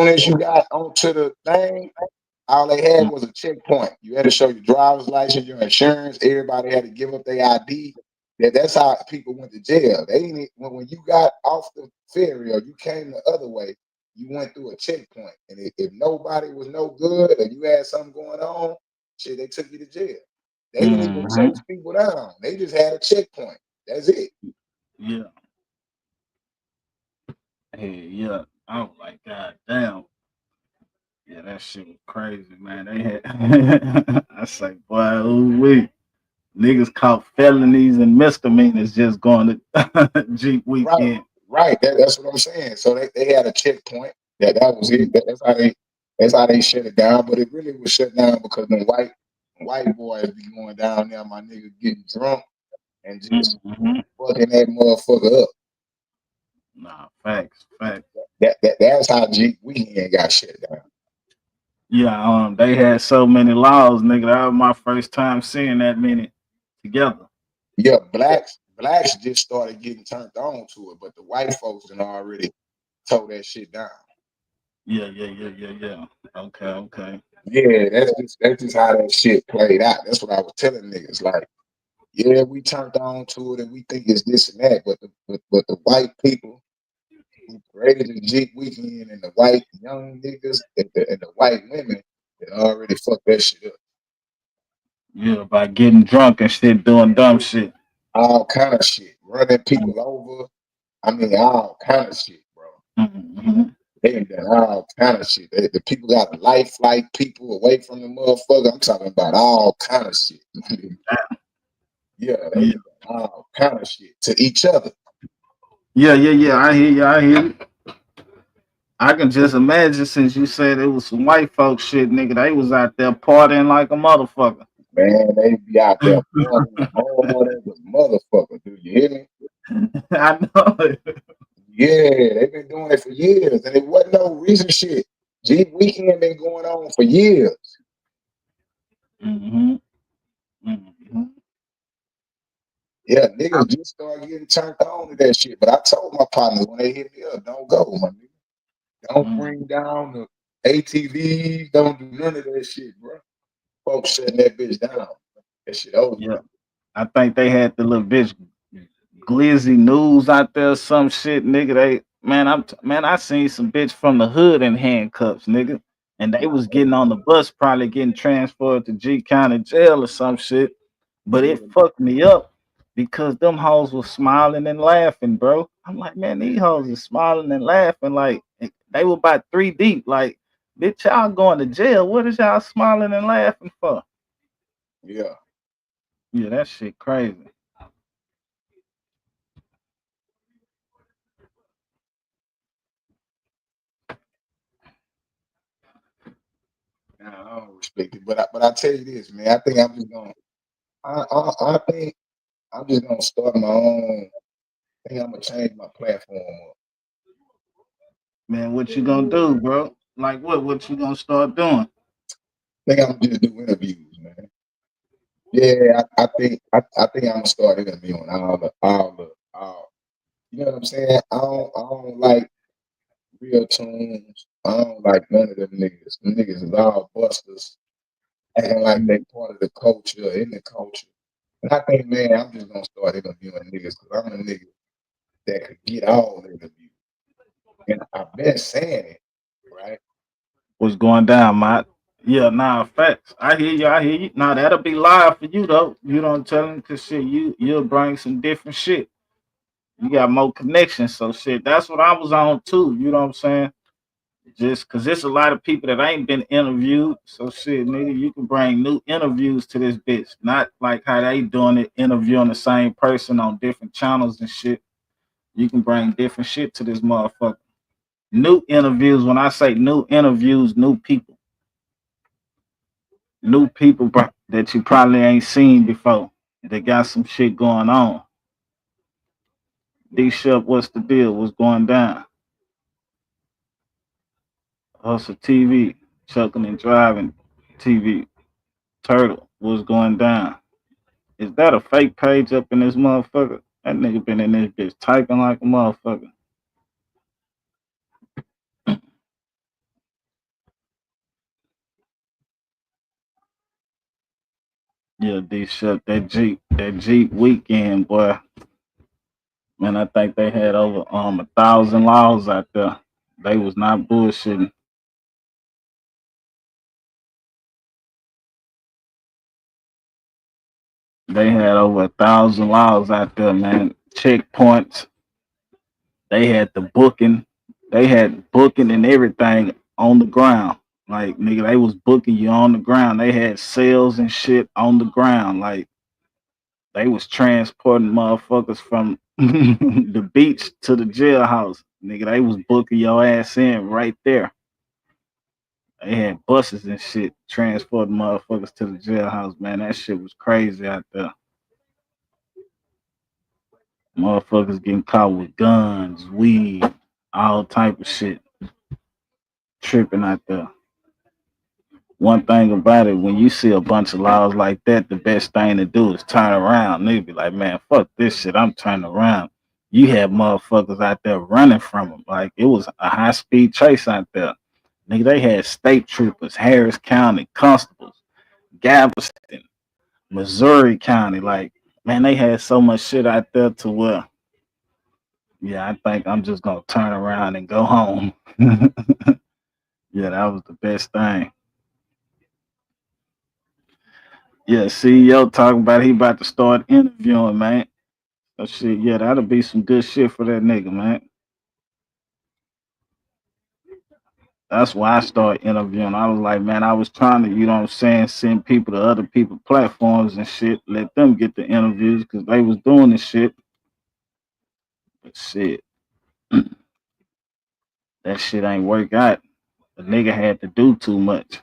as you got onto the thing, all they had was a checkpoint. You had to show your driver's license, your insurance. Everybody had to give up their ID. That's how people went to jail. They didn't when you got off the ferry or you came the other way, you went through a checkpoint. And if nobody was no good or you had something going on, shit, they took you to jail. They didn't even Mm-hmm. chase people down. They just had a checkpoint. That's it. Yeah. Hey, yeah. I was like, God damn. Yeah, that shit was crazy, man. They had I say, boy, ooh wee. Niggas caught felonies and misdemeanors just going to Jeep Right, Weekend. right. That's what I'm saying. So they had a checkpoint. That was it. That's how they shut it down. But it really was shut down because the white boys be going down there, my nigga getting drunk and just Mm-hmm. fucking that motherfucker up. Nah, facts. That's how Jeep Weekend got shut down. Yeah, they had so many laws, nigga. That was my first time seeing that many together. Yeah, blacks just started getting turned on to it, but the white folks had already tore that shit down. Yeah. Okay. Yeah, that's just how that shit played out. That's what I was telling niggas. Like, yeah, we turned on to it and we think it's this and that, but the white people who created the Jeep Weekend and the white young niggas and the white women that already fucked that shit up. Yeah, by getting drunk and shit, doing dumb shit. All kind of shit. Running people over. I mean, all kind of shit, bro. Mm-hmm. They done done all kind of shit. The people got a life flight people away from the motherfucker. I'm talking about all kind of shit. Yeah, they Yeah. done done all kind of shit to each other. Yeah. I hear you. I can just imagine since you said it was some white folks shit, nigga. They was out there partying like a motherfucker. Man, they be out there partying hard as a motherfucker. Do you hear me? I know it. Yeah, they've been doing it for years, and it wasn't no recent shit. Jeep Weekend been going on for years. Mm-hmm. Mm-hmm. Yeah, niggas just started getting turned on to that shit. But I told my partners when they hit me up, don't go, my nigga. Don't Mm-hmm. bring down the ATVs. Don't do none of that shit, bro. Folks shutting that bitch down. That shit over. Yeah. I think they had the little bitch Glizzy News out there, some shit, nigga. They man, I seen some bitch from the hood in handcuffs, nigga. And they was getting on the bus, probably getting transferred to G County jail or some shit. But it fucked me up because them hoes was smiling and laughing, bro. I'm like, man, these hoes is smiling and laughing. Like they were about 3 deep. Like, bitch, y'all going to jail. What is y'all smiling and laughing for? Yeah. Yeah, that shit crazy. Nah, I don't respect it. But I tell you this, man. I think I'm just gonna. I think I'm just gonna start my own. I think I'm gonna change my platform up. Man, what you gonna do, bro? Like what you gonna start doing? I think I'm just do interviews, man. Yeah, I think I'm gonna start interviewing all. You know what I'm saying? I don't like real tunes. I don't like none of them niggas. Them niggas is all busters, acting like they part of the culture, in the culture. And I think, man, I'm just gonna start interviewing niggas because I'm a nigga that could get all interviews. And I've been saying it, right? What's going down, Matt? Yeah, nah, facts. I hear you. I hear you. Nah, that'll be live for you though. You don't tell him because shit, you'll bring some different shit. You got more connections, so shit. That's what I was on too. You know what I'm saying? Just because there's a lot of people that ain't been interviewed, so shit, nigga, you can bring new interviews to this bitch. Not like how they doing it, interviewing the same person on different channels and shit. You can bring different shit to this motherfucker. New interviews. When I say new interviews, new people that you probably ain't seen before. They got some shit going on. D Shep, what's the deal? What's going down? Hustle TV, chucking and driving TV. Turtle, what's going down? Is that a fake page up in this motherfucker? That nigga been in this bitch typing like a motherfucker. Yeah, D Shep, that Jeep weekend, boy. Man, I think they had over 1,000 laws out there. They was not bullshitting. They had over 1,000 laws out there, man. Checkpoints. They had the booking. They had booking and everything on the ground. Like nigga, they was booking you on the ground. They had sales and shit on the ground. Like they was transporting motherfuckers from the beach to the jailhouse. Nigga, they was booking your ass in right there. They had buses and shit transporting motherfuckers to the jailhouse, man. That shit was crazy out there. Motherfuckers getting caught with guns, weed, all type of shit. Tripping out there. One thing about it, when you see a bunch of laws like that, the best thing to do is turn around. Nigga be like, man, fuck this shit. I'm turning around. You have motherfuckers out there running from them. Like it was a high speed chase out there. Nigga, they had state troopers, Harris County, constables, Galveston, Missouri County. Like, man, they had so much shit out there to where, yeah, I think I'm just gonna turn around and go home. Yeah, that was the best thing. Yeah, CEO talking about he about to start interviewing, man. So shit, yeah, that'll be some good shit for that nigga, man. That's why I started interviewing. I was like, man, I was trying to, you know what I'm saying, send people to other people platforms and shit, let them get the interviews because they was doing this shit. But shit, that shit ain't work out. The nigga had to do too much.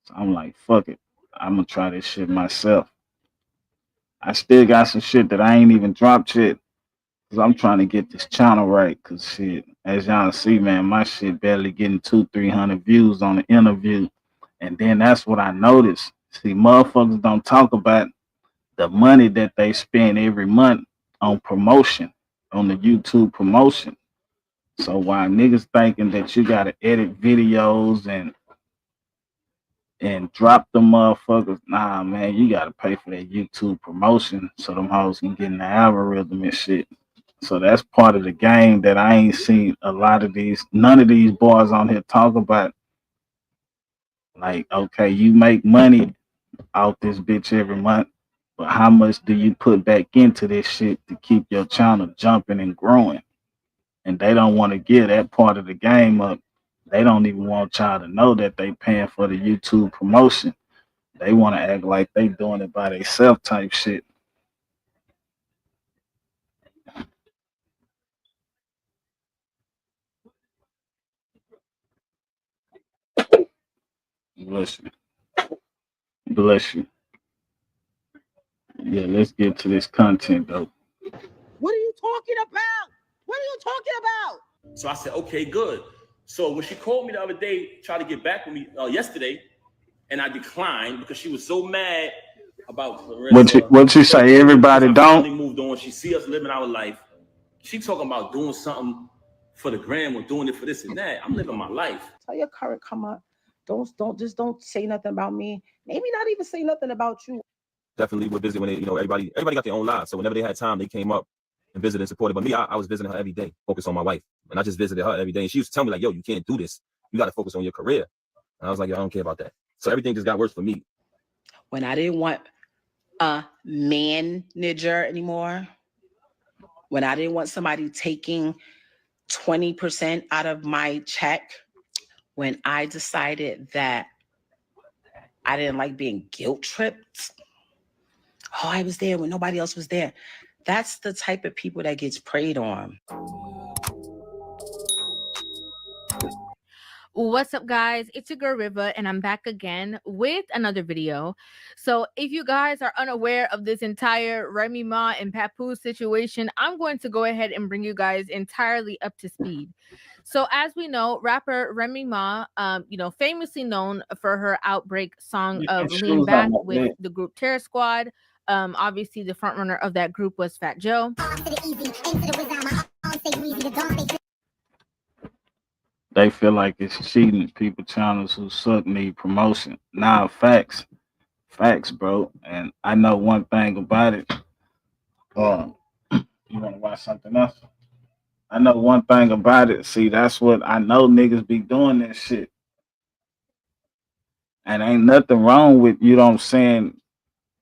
So I'm like, fuck it. I'm gonna try this shit myself. I still got some shit that I ain't even dropped yet. Cause I'm trying to get this channel right. Cause shit, as y'all see, man, my shit barely getting 200-300 views on the interview. And then that's what I noticed. See, motherfuckers don't talk about the money that they spend every month on promotion, on the YouTube promotion. So while niggas thinking that you gotta edit videos and drop the motherfuckers, nah, man, you gotta pay for that YouTube promotion so them hoes can get in the algorithm and shit. So that's part of the game that I ain't seen a lot of none of these boys on here talk about. Like, okay, you make money out this bitch every month, but how much do you put back into this shit to keep your channel jumping and growing? And they don't want to give that part of the game up. They don't even want y'all to know that they paying for the YouTube promotion. They want to act like they doing it by themselves type shit. Bless you. Bless you. Yeah, let's get to this content though. What are you talking about? What are you talking about? So I said, okay, good. So when she called me the other day, tried to get back with me yesterday, and I declined because she was so mad about Clarissa. What you say? Everybody don't. Finally moved on. She see us living our life. She talking about doing something for the gram or doing it for this and that. I'm living my life. Tell your current come up. Don't say nothing about me. Maybe not even say nothing about you. Definitely were busy when they, everybody got their own lives. So whenever they had time, they came up and visited and supported. But me, I was visiting her every day, focused on my wife. And I just visited her every day. And she used to tell me like, yo, you can't do this. You got to focus on your career. And I was like, yo, I don't care about that. So everything just got worse for me. When I didn't want a manager anymore, when I didn't want somebody taking 20% out of my check, when I decided that I didn't like being guilt tripped, oh, I was there when nobody else was there. That's the type of people that gets preyed on. What's up, guys? It's your girl Riva, and I'm back again with another video. So if you guys are unaware of this entire Remy Ma and Papoose situation, I'm going to go ahead and bring you guys entirely up to speed. So as we know, rapper Remy Ma, famously known for her Outbreak song of Lean Back with the group Terror Squad. Obviously the front runner of that group was Fat Joe. They feel like it's cheating. People channels who suck need promotion. Nah, facts, bro. And I know one thing about it. You want to watch something else? I know one thing about it. See, that's what I know. Niggas be doing this shit, and ain't nothing wrong with, you know what I'm saying,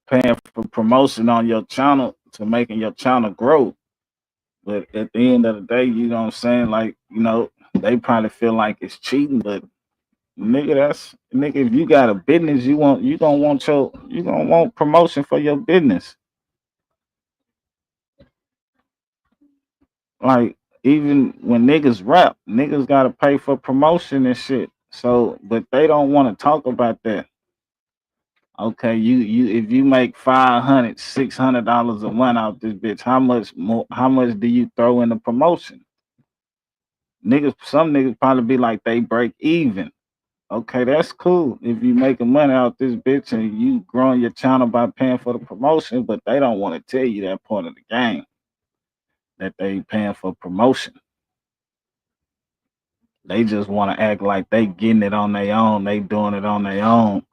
paying for promotion on your channel to making your channel grow. But at the end of the day, you know what I'm saying, like, they probably feel like it's cheating, but nigga, if you got a business, you gonna want promotion for your business. Like, even when niggas rap, niggas gotta pay for promotion and shit. So, but they don't want to talk about that. Okay, you if you make $500, $600 a month out this bitch, how much do you throw in the promotion? Some niggas probably be like they break even. Okay, that's cool if you making money out this bitch and you growing your channel by paying for the promotion, but they don't want to tell you that part of the game, that they paying for promotion. They just want to act like they getting it on their own, they doing it on their own.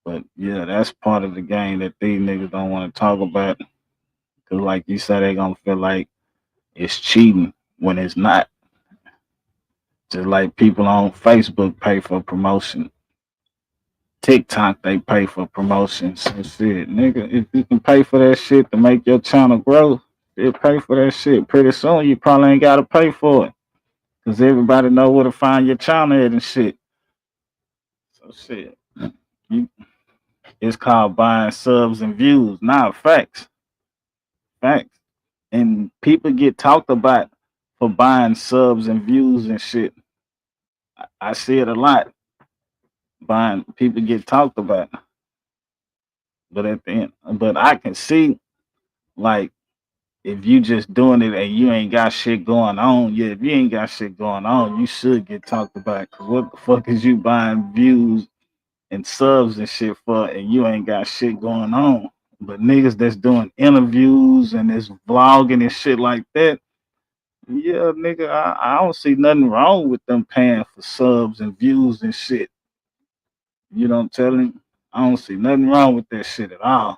But yeah, that's part of the game that these niggas don't want to talk about. Cause like you said, they gonna feel like it's cheating when it's not. Just like people on Facebook pay for promotion. TikTok, they pay for promotion. So shit, nigga, if you can pay for that shit to make your channel grow, you pay for that shit. Pretty soon you probably ain't gotta pay for it. Cause everybody know where to find your channel at and shit. So shit. It's called buying subs and views. Nah, facts. Facts. And people get talked about for buying subs and views and shit. I see it a lot. People get talked about. But at the end, but I can see, like, if you just doing it and you ain't got shit going on, if you ain't got shit going on, you should get talked about. Cause what the fuck is you buying views and subs and shit for, and you ain't got shit going on? But niggas that's doing interviews and this vlogging and shit like that, yeah, nigga, I don't see nothing wrong with them paying for subs and views and shit. You know what I'm telling you? I don't see nothing wrong with that shit at all.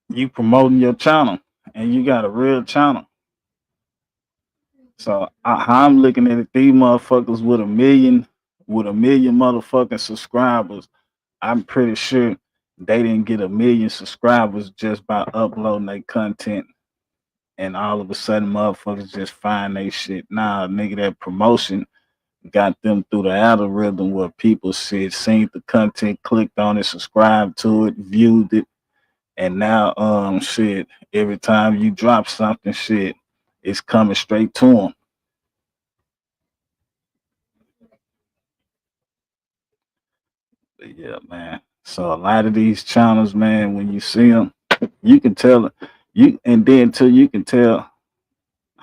You promoting your channel, and you got a real channel. So how I'm looking at it, these motherfuckers with a million motherfucking subscribers, I'm pretty sure they didn't get 1 million subscribers just by uploading their content, and all of a sudden motherfuckers just find they shit. Nah, nigga, that promotion got them through the algorithm where people seen the content, clicked on it, subscribed to it, viewed it, and now shit, every time you drop something, shit, it's coming straight to them. But yeah, man. So a lot of these channels, man, when you see them, you can tell you, and then too, you can tell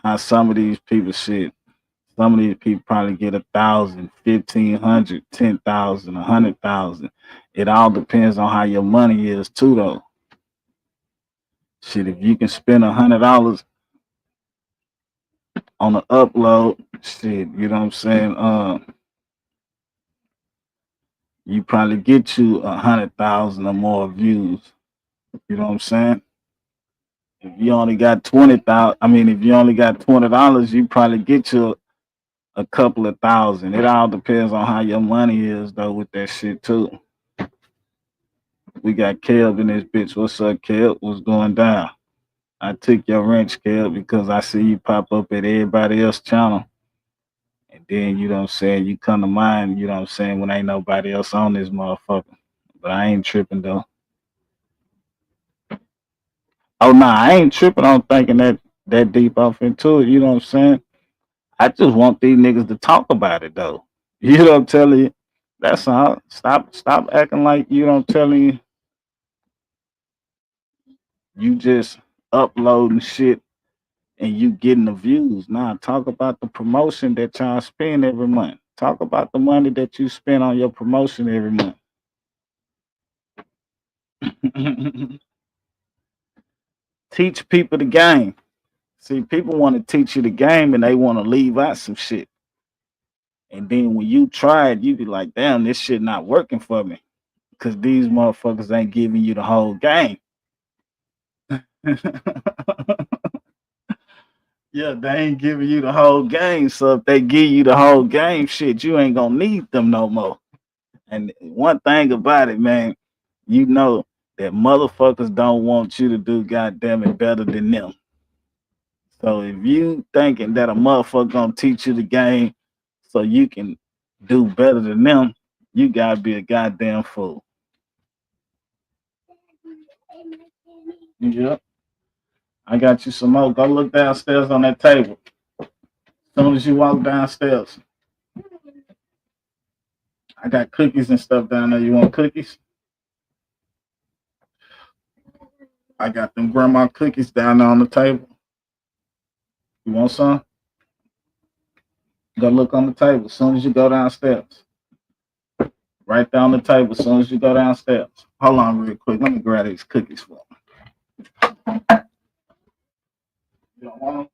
how some of these people shit. Some of these people probably get 1,000, 1,500, 10,000, 100,000. It all depends on how your money is too, though. Shit, if you can spend $100 on an upload, shit, you know what I'm saying? You probably get you 100,000 or more views. You know what I'm saying? If you only got 20,000, I mean, if you only got $20, you probably get you a couple of thousand. It all depends on how your money is, though, with that shit too. We got Kev in this bitch. What's up, Kev? What's going down? I took your wrench, Kev, because I see you pop up at everybody else's channel. And then, you know what I'm saying, you come to mine, you know what I'm saying, when ain't nobody else on this motherfucker. But I ain't tripping, though. Oh, nah, I ain't tripping on thinking that deep off into it, you know what I'm saying? I just want these niggas to talk about it, though. You know what I'm telling you? That's all. Stop acting like, you know what I'm telling you, you just uploading shit and you getting the views. Nah, talk about the promotion that y'all spend every month. Talk about the money that you spend on your promotion every month. Teach people the game. See, people want to teach you the game and they want to leave out some shit. And then when you try it, you be like, damn, this shit not working for me. Because these motherfuckers ain't giving you the whole game. Yeah, they ain't giving you the whole game. So if they give you the whole game, shit, you ain't gonna need them no more. And one thing about it, man, you know that motherfuckers don't want you to do goddamn it better than them. So if you thinking that a motherfucker gonna teach you the game so you can do better than them, you gotta be a goddamn fool. Yep. I got you some more. Go look downstairs on that table. As soon as you walk downstairs. I got cookies and stuff down there. You want cookies? I got them grandma cookies down there on the table. You want some? Go look on the table as soon as you go downstairs. Right there on the table as soon as you go downstairs. Hold on real quick. Let me grab these cookies for me. You don't want them?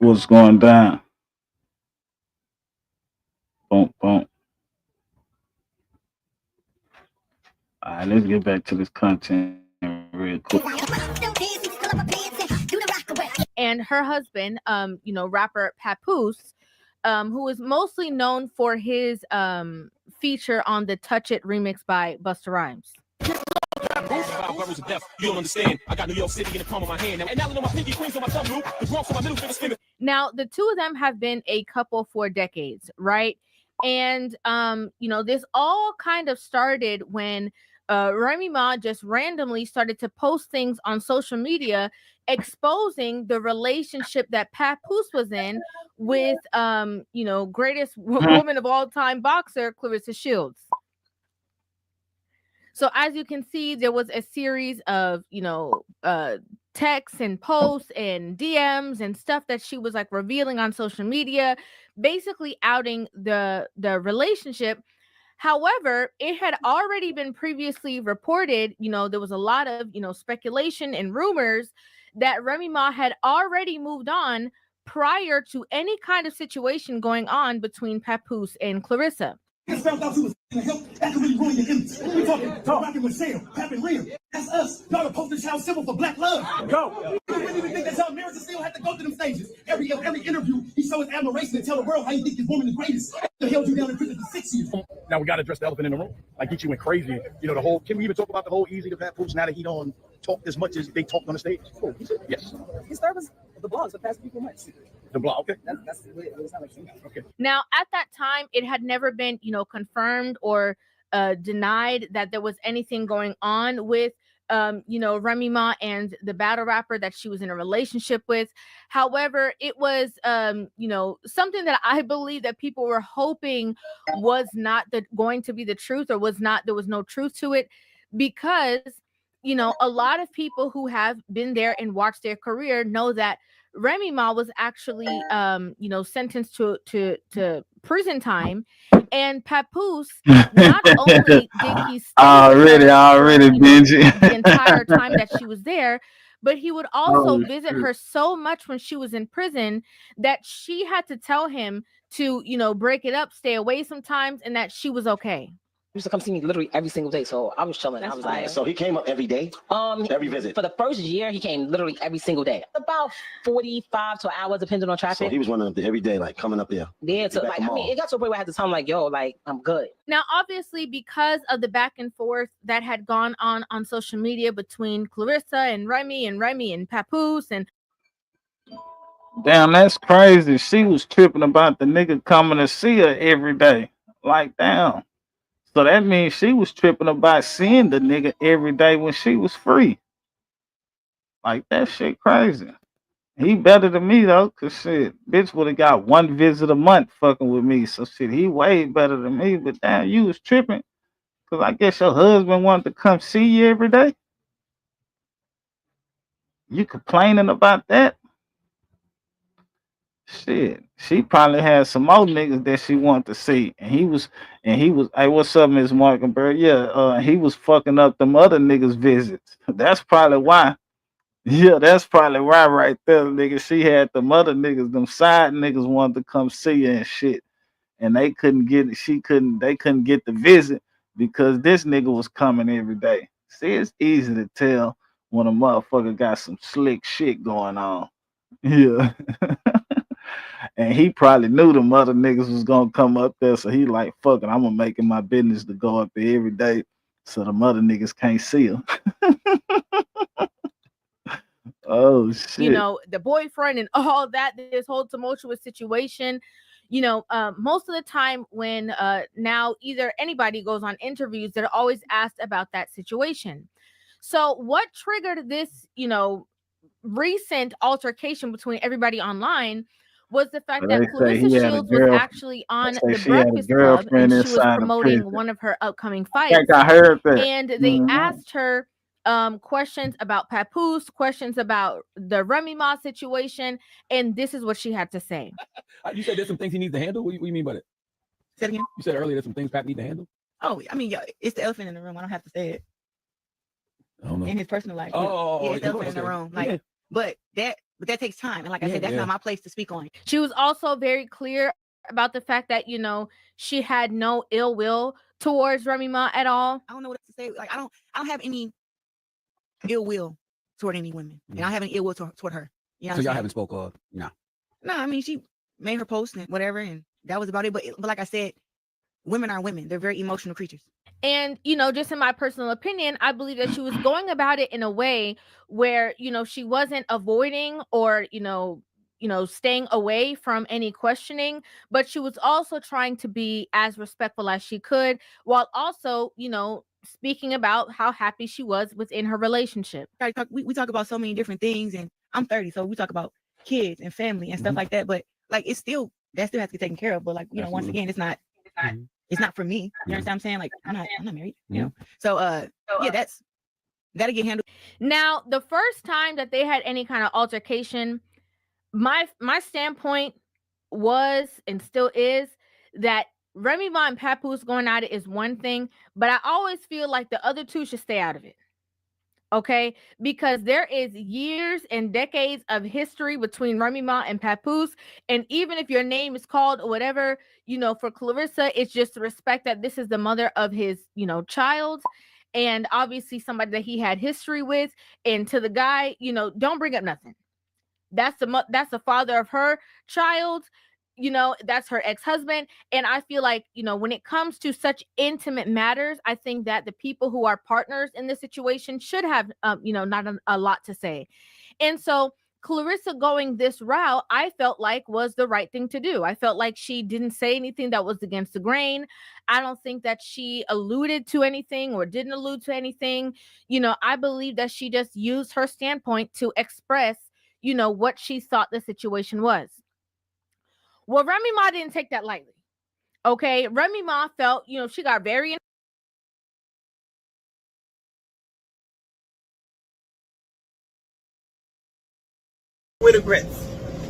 What's going down? Boom, boom. All right, let's get back to this content real quick. And her husband, rapper Papoose, who is mostly known for his feature on the Touch It remix by Busta Rhymes. Five boroughs of death. You don't understand. I got New York City in the palm of my hand. And now I know my pinky rings on my thumb, Lou. The Bronx on my middle finger. Now, the two of them have been a couple for decades, right? And this all kind of started when Remy Ma just randomly started to post things on social media exposing the relationship that Papoose was in with greatest woman of all time boxer Claressa Shields. So as you can see, there was a series of texts and posts and DMs and stuff that she was like revealing on social media, basically outing the relationship. However, it had already been previously reported, there was a lot of, speculation and rumors that Remy Ma had already moved on prior to any kind of situation going on between Papoose and Claressa. Found out you was in help, that could really ruin your image. We talking rocking with Sam, Pap and Liam. That's us. Y'all are posting child symbol for black love. Go. You really think that y'all mirrors still have to go through them stages? Every interview, he shows his admiration and tell the world how you think this woman is greatest. They held you down in prison for 6 years. Now we got to address the elephant in the room. Like get you went crazy. The whole. Can we even talk about the whole Easy to Papoose now that he don't talk as much as they talked on the stage? Oh, yes. He started the blogs the past few months. The blog, okay. That's what it sounds like. Okay. Now, at that time, it had never been, confirmed or denied that there was anything going on with, Remy Ma and the battle rapper that she was in a relationship with. However, it was, something that I believe that people were hoping was not going to be the truth, or there was no truth to it, because, a lot of people who have been there and watched their career know that Remy Ma was actually, sentenced to prison time, and Papoose not only did he stay already, Benji, the entire time that she was there, but he would also visit her so much when she was in prison that she had to tell him to, break it up, stay away sometimes, and that she was okay. He used to come see me literally every single day, so I was chilling. I was like, so he came up every day? Every visit? For the first year, he came literally every single day. About 45 to an hour, depending on traffic. So he was one of them every day, like coming up there. Yeah, so like, it got to a point where I had to tell him, like, yo, like, I'm good. Now, obviously, because of the back and forth that had gone on social media between Claressa and Remy and Papoose and... Damn, that's crazy. She was tripping about the nigga coming to see her every day. Like, damn. So that means she was tripping about seeing the nigga every day when she was free. Like, that shit crazy. He better than me, though, because shit, bitch would have got one visit a month fucking with me. So shit, he way better than me. But damn, you was tripping. Because I guess your husband wanted to come see you every day. You complaining about that? Shit, she probably had some more niggas that she wanted to see, and he was, hey, what's up, Miss Markenberg? Yeah, he was fucking up them other niggas' visits. That's probably why. Yeah, that's probably why right there, nigga. She had them other niggas, them side niggas wanted to come see her and shit, and they couldn't get the visit because this nigga was coming every day. See, it's easy to tell when a motherfucker got some slick shit going on. Yeah. And he probably knew the mother niggas was gonna come up there, so he like, fuck it, I'm gonna make it my business to go up there every day so the mother niggas can't see her. Oh shit. The boyfriend and all that, this whole tumultuous situation. Most of the time when now either anybody goes on interviews, they're always asked about that situation. So what triggered this, recent altercation between everybody online was the fact that Claressa Shields was actually on The Breakfast Club, and she was promoting one of her upcoming fights. I heard that. And they asked her questions about Papoose, questions about the Remy Ma situation, and this is what she had to say. You said there's some things he needs to handle? What do you mean by that? Say it again? You said earlier there's some things Pat need to handle? Oh, I mean, it's the elephant in the room. I don't have to say it. I don't know. In his personal life. Oh, it's the elephant in the room. Like, yeah. But that takes time. And like I said, that's not my place to speak on. She was also very clear about the fact that, she had no ill will towards Remy Ma at all. I don't know what to say. Like, I don't have any ill will toward any women. And I don't have any ill will toward her. You know so y'all haven't spoke of, No, I mean, she made her post and whatever, and that was about it. But like I said, women are women. They're very emotional creatures. And, just in my personal opinion, I believe that she was going about it in a way where, she wasn't avoiding or, staying away from any questioning, but she was also trying to be as respectful as she could, while also, speaking about how happy she was within her relationship. We talk about so many different things, and I'm 30, so we talk about kids and family and stuff like that. But like, that still has to be taken care of. But like, once again, it's not for me. You understand what I'm saying? Like, I'm not married, So yeah, that'll get handled. Now, the first time that they had any kind of altercation, my standpoint was and still is that Remy Ma and Papoose going at it is one thing, but I always feel like the other two should stay out of it. Okay, because there is years and decades of history between Remy Ma and Papoose, and even if your name is called or whatever, for Clarissa, it's just to respect that this is the mother of his, child, and obviously somebody that he had history with. And to the guy, don't bring up nothing. That's the father of her child. That's her ex-husband. And I feel like, when it comes to such intimate matters, I think that the people who are partners in this situation should have, not a lot to say. And so Clarissa going this route, I felt like was the right thing to do. I felt like she didn't say anything that was against the grain. I don't think that she alluded to anything or didn't allude to anything. I believe that she just used her standpoint to express, what she thought the situation was. Well, Remy Ma didn't take that lightly. Okay, Remy Ma felt, she got very Where the grits?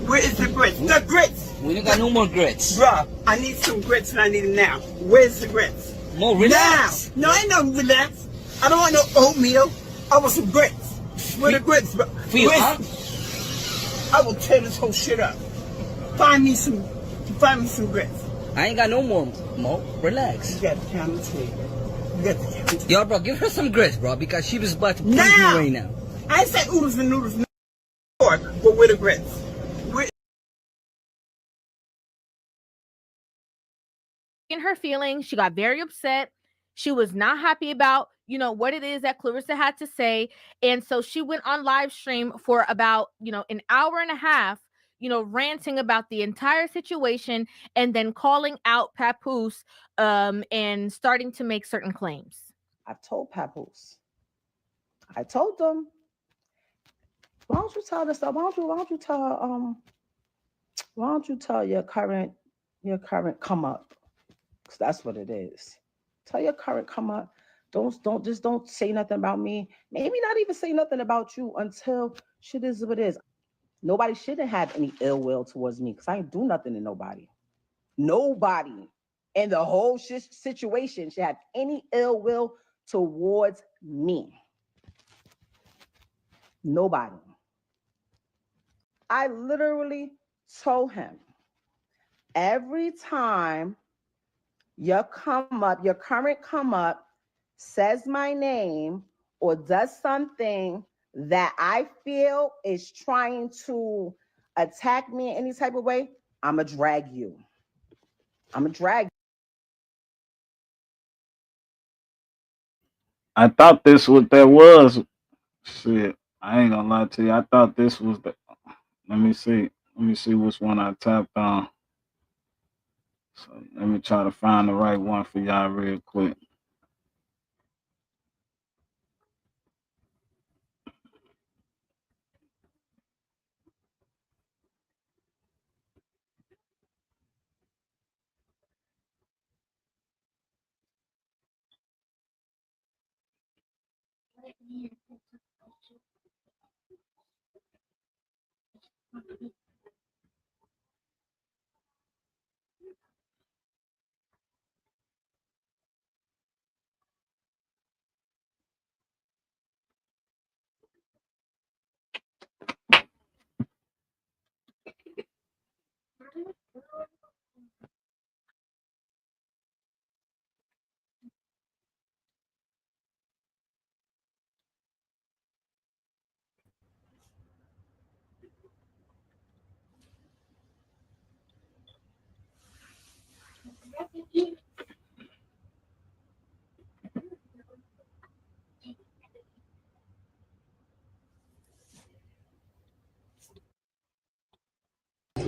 Where is the grits? The grits! We ain't got no more grits. Bruh, I need some grits and I need them now. Where's the grits? More relax. Now! No, I ain't no relax. I don't want no oatmeal. I want some grits. Where the grits, bro? For you, huh? I will tear this whole shit up. Find me some grits. I ain't got no more, Mo. Relax. You got the counter table. You got the counter table. Yo, bro, give her some grits, bro, because she was about to punch me right now. I ain't say oodles and noodles, but where the grits? In her feelings, she got very upset. She was not happy about, what it is that Clarissa had to say. And so she went on live stream for about, an hour and a half, ranting about the entire situation and then calling out Papoose and starting to make certain claims. I've told Papoose. I told them, why don't you tell this stuff? Why don't you tell your current come up? Because that's what it is. Tell your current come up. Don't say nothing about me. Maybe not even say nothing about you until shit is what it is. Nobody shouldn't have any ill will towards me because I ain't do nothing to nobody. Nobody in the whole situation should have any ill will towards me. Nobody. I literally told him, every time your current come up says my name or does something that I feel is trying to attack me in any type of way, I'ma drag you. I thought this was that was shit. I ain't gonna lie to you. I thought this was the. Let me see which one I tapped on. So let me try to find the right one for y'all real quick.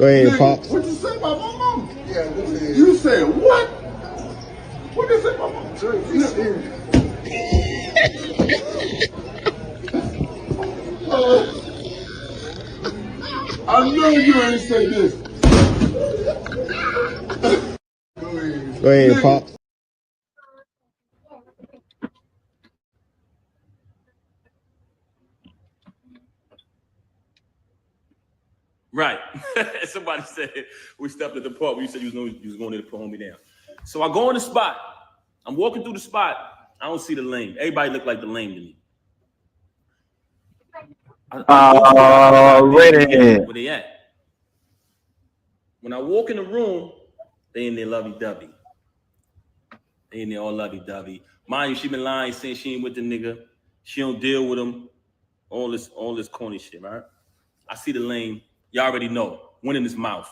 Go ahead, Pops. What you say about my mama? Yeah, you said what? What did you say about my mama? I know you ain't say this. Go ahead, Pops. Right. Somebody said we stepped at the park. You said you was going there to put homie down. So I go in the spot. I'm walking through the spot. I don't see the lane. Everybody look like the lane to me. Already. Where they at? When I walk in the room, they in there lovey-dovey. They in there all lovey-dovey. Mind you, she been lying, saying she ain't with the nigga. She don't deal with him. All this corny shit, right? I see the lane. You already know. Went in his mouth.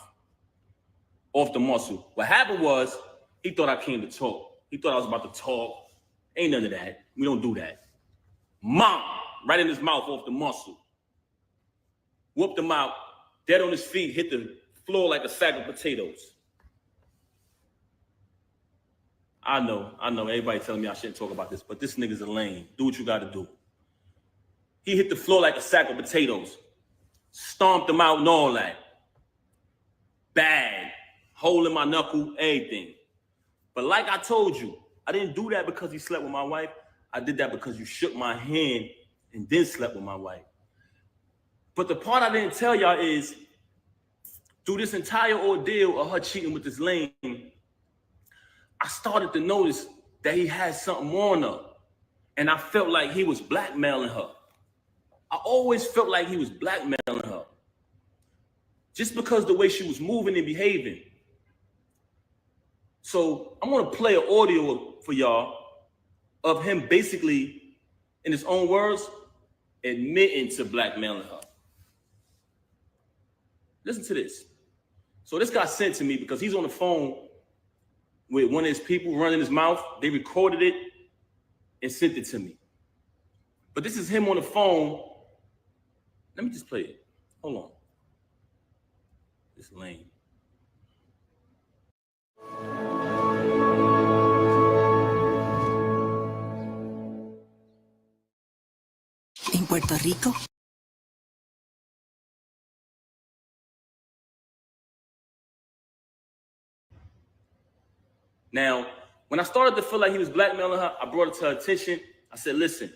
Off the muscle. What happened was, he thought I came to talk. He thought I was about to talk. Ain't none of that. We don't do that. Mom! Right in his mouth, off the muscle. Whooped him out. Dead on his feet. Hit the floor like a sack of potatoes. I know. Everybody telling me I shouldn't talk about this, but this nigga's a lame. Do what you got to do. He hit the floor like a sack of potatoes. Stomped him out and all that. Bad. Hole in my knuckle, everything. But like I told you, I didn't do that because he slept with my wife. I did that because you shook my hand and then slept with my wife. But the part I didn't tell y'all is, through this entire ordeal of her cheating with this lame, I started to notice that he had something on her. And I felt like he was blackmailing her. I always felt like he was blackmailing her. Just because the way she was moving and behaving. So I'm gonna play an audio for y'all of him basically, in his own words, admitting to blackmailing her. Listen to this. So this got sent to me because he's on the phone with one of his people running his mouth. They recorded it and sent it to me. But this is him on the phone. Let me just play it. Hold on. It's lame. En Puerto Rico. Now, when I started to feel like he was blackmailing her, I brought it to her attention. I said, listen,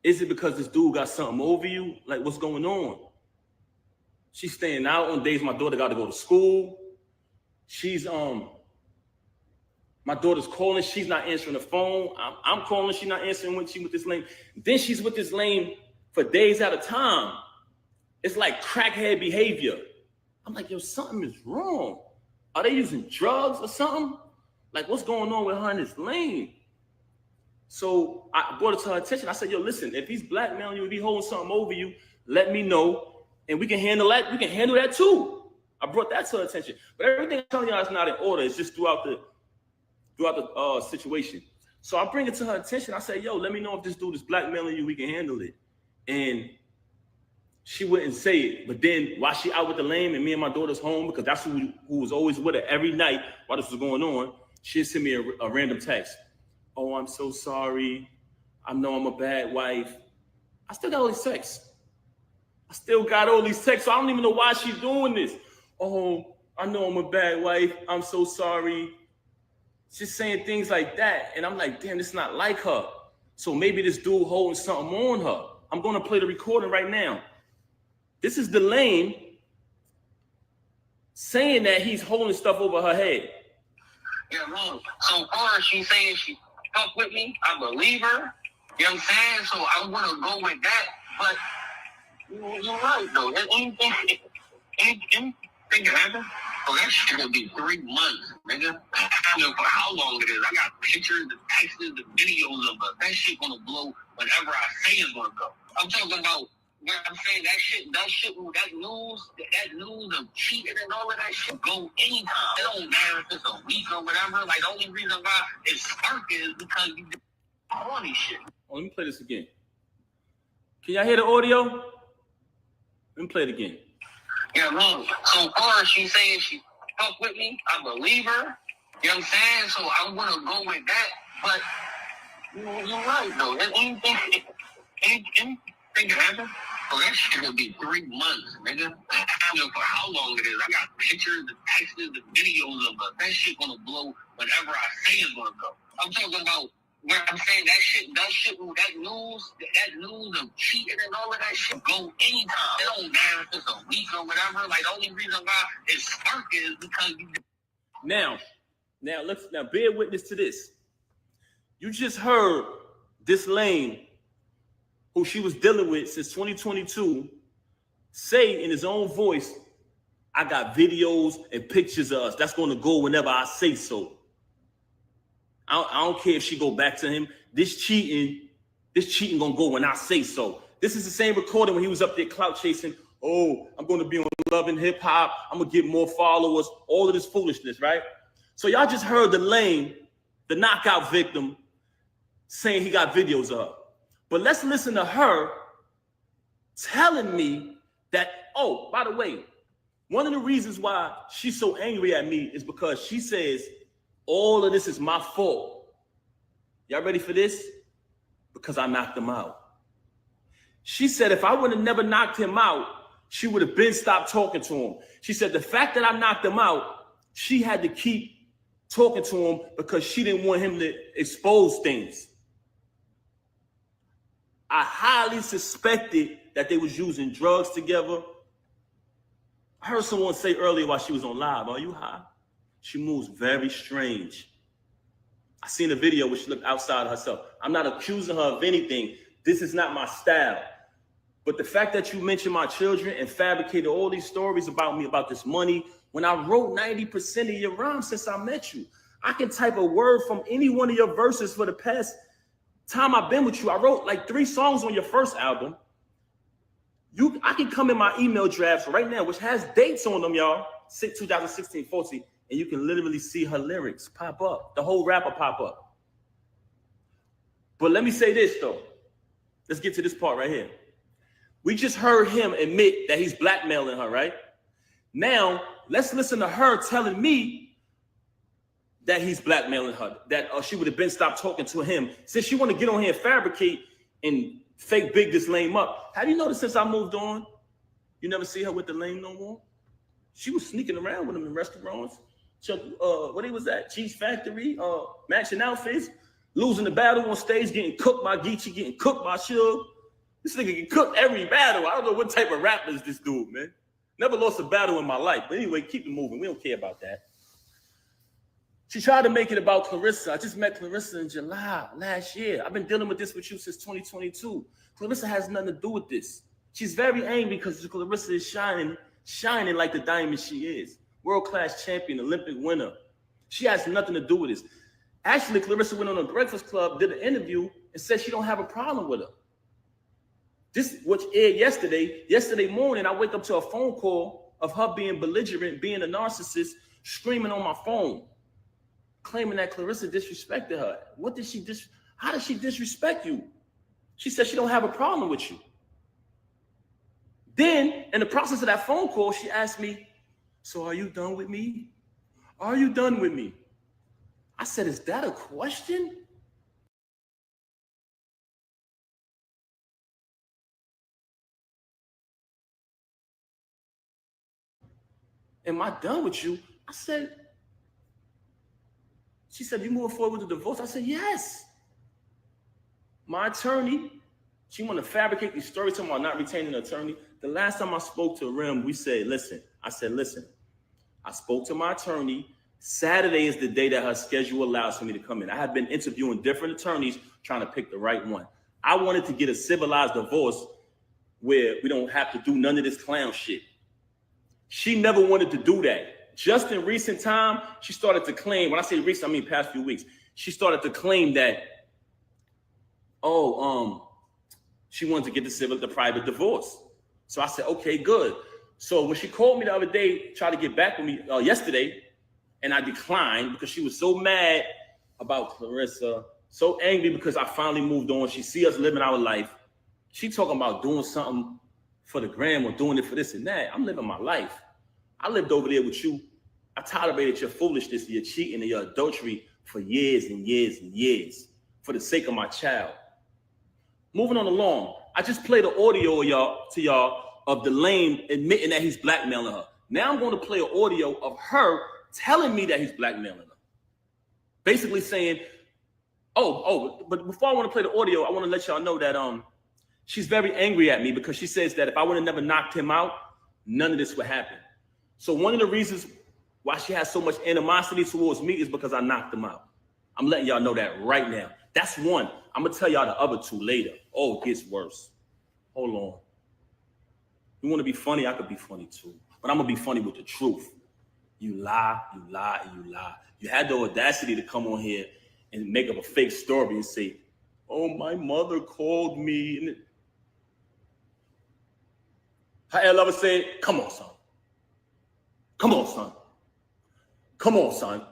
is it because this dude got something over you? Like, what's going on? She's staying out on days my daughter got to go to school. She's, my daughter's calling. She's not answering the phone. I'm calling. She's not answering when she with this lame. Then she's with this lame for days at a time. It's like crackhead behavior. I'm like, yo, something is wrong. Are they using drugs or something? Like, what's going on with her and this lame? So I brought it to her attention. I said, yo, listen, if he's blackmailing you, if he's holding something over you, let me know, and we can handle that. We can handle that too. I brought that to her attention. But everything I'm telling y'all is not in order. It's just throughout the situation. So I bring it to her attention. I say, yo, let me know if this dude is blackmailing you. We can handle it. And she wouldn't say it. But then while she out with the lame and me and my daughter's home, because that's who was always with her every night while this was going on, she'd send me a random text. Oh, I'm so sorry. I know I'm a bad wife. I still got all these texts. So I don't even know why she's doing this. Oh, I know I'm a bad wife. I'm so sorry. She's saying things like that. And I'm like, damn, this is not like her. So maybe this dude holding something on her. I'm going to play the recording right now. This is the lame saying that he's holding stuff over her head. Yeah, wrong. So far, she's saying she fuck with me. I believe her. You know what I'm saying? So I'm going to go with that. But you're right, though. Anything can happen. So that shit will be 3 months, nigga. I don't know for how long it is. I got pictures, the texts, the videos of it. That shit gonna blow whenever I say it's gonna go. I'm talking about when I'm saying that news of cheating and all of that shit go anytime. It don't matter if it's a week or whatever. Like, the only reason why it's sparking is because you did all these shit. Oh, let me play this again. Can y'all hear the audio? Let me play it again. You know what I mean? So far, she saying she fuck with me. I believe her. You know what I'm saying? So I'm gonna go with that. But you're right though. Anything can happen. So that shit will be 3 months, nigga. I don't know for how long it is. I got pictures, the texts, the videos of it. That shit gonna blow whatever I say is gonna go. I'm talking about where I'm saying that news of cheating and all of that shit go anytime. It don't matter if it's a week or whatever. Like the only reason why it's sparking is because you. Now bear witness to this. You just heard this lame who she was dealing with since 2022 say in his own voice, I got videos and pictures of us. That's going to go whenever I say so. I don't care if she go back to him. This cheating gonna go when I say so. This is the same recording when he was up there clout chasing. Oh, I'm gonna be on Love and Hip Hop. I'm gonna get more followers. All of this foolishness, right? So y'all just heard the lame, the knockout victim, saying he got videos of her. But let's listen to her telling me that, oh, by the way, one of the reasons why she's so angry at me is because she says, all of this is my fault. Y'all ready for this? Because I knocked him out. She said if I would have never knocked him out, she would have been stopped talking to him. She said the fact that I knocked him out, she had to keep talking to him because she didn't want him to expose things. I highly suspected that they was using drugs together. I heard someone say earlier while she was on live, are you high? She moves very strange. I seen a video where she looked outside of herself. I'm not accusing her of anything. This is not my style. But the fact that you mentioned my children and fabricated all these stories about me, about this money, when I wrote 90% of your rhymes since I met you, I can type a word from any one of your verses for the past time I've been with you. I wrote like 3 songs on your first album. I can come in my email drafts right now, which has dates on them, y'all, 2016, 14, and you can literally see her lyrics pop up, the whole rapper pop up. But let me say this, though. Let's get to this part right here. We just heard him admit that he's blackmailing her, right? Now, let's listen to her telling me that he's blackmailing her, that she would have been stopped talking to him. Since she want to get on here and fabricate and fake big this lame up. Have you noticed since I moved on, you never see her with the lame no more? She was sneaking around with him in restaurants. What he was at? Cheese Factory, matching outfits, losing the battle on stage, getting cooked by Geechee, getting cooked by Suge. This nigga get cooked every battle. I don't know what type of rapper is this dude, man. Never lost a battle in my life. But anyway, keep it moving. We don't care about that. She tried to make it about Clarissa. I just met Clarissa in July last year. I've been dealing with this with you since 2022. Clarissa has nothing to do with this. She's very angry because Clarissa is shining like the diamond she is. World-class champion, Olympic winner. She has nothing to do with this. Actually, Clarissa went on a Breakfast Club, did an interview, and said she don't have a problem with her. This, which aired yesterday. Yesterday morning, I wake up to a phone call of her being belligerent, being a narcissist, screaming on my phone, claiming that Clarissa disrespected her. How did she disrespect you? She said she don't have a problem with you. Then, in the process of that phone call, she asked me, so are you done with me? Are you done with me? I said, is that a question? Am I done with you? I said, she said, you moving forward with the divorce? I said, yes. My attorney, she want to fabricate these stories talking about not retaining an attorney. The last time I spoke to Rim, we said, listen, I spoke to my attorney. Saturday is the day that her schedule allows for me to come in. I have been interviewing different attorneys trying to pick the right one. I wanted to get a civilized divorce where we don't have to do none of this clown shit. She never wanted to do that. Just in recent time, she started to claim, when I say recent, I mean past few weeks, she started to claim that, she wanted to get the private divorce. So I said, okay, good. So when she called me the other day, tried to get back with me yesterday, and I declined because she was so mad about Clarissa, so angry because I finally moved on. She see us living our life. She talking about doing something for the gram or doing it for this and that. I'm living my life. I lived over there with you. I tolerated your foolishness, your cheating, and your adultery for years and years and years for the sake of my child. Moving on along, I just played the audio to y'all of the lame admitting that he's blackmailing her. Now I'm going to play an audio of her telling me that he's blackmailing her. Basically saying, but before I want to play the audio, I want to let y'all know that she's very angry at me because she says that if I would have never knocked him out, none of this would happen. So one of the reasons why she has so much animosity towards me is because I knocked him out. I'm letting y'all know that right now. That's one. I'm going to tell y'all the other two later. Oh, it gets worse. Hold on. You want to be funny? I could be funny too. But I'm going to be funny with the truth. You lie, you lie, and you lie. You had the audacity to come on here and make up a fake story and say, oh, my mother called me. How L ever said, come on, son. Come on, son. Come on, son.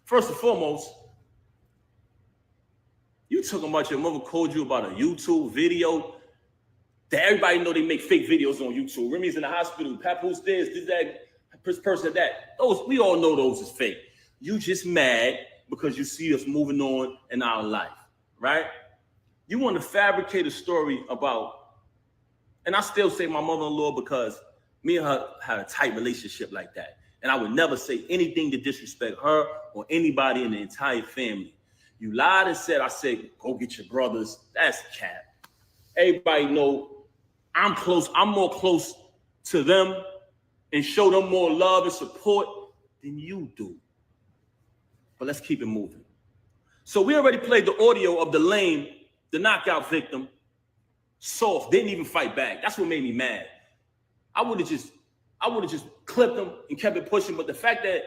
First and foremost, you talking about your mother called you about a YouTube video that everybody know they make fake videos on YouTube. Remy's in the hospital, Papoose this, that, person that. Those, we all know those is fake. You just mad because you see us moving on in our life, right? You want to fabricate a story about, and I still say my mother-in-law because me and her had a tight relationship like that. And I would never say anything to disrespect her or anybody in the entire family. You lied and said, I said, go get your brothers. That's cap. Everybody know I'm close. I'm more close to them and show them more love and support than you do. But let's keep it moving. So we already played the audio of the lame, the knockout victim, soft, didn't even fight back. That's what made me mad. I would have just clipped him and kept it pushing. But the fact that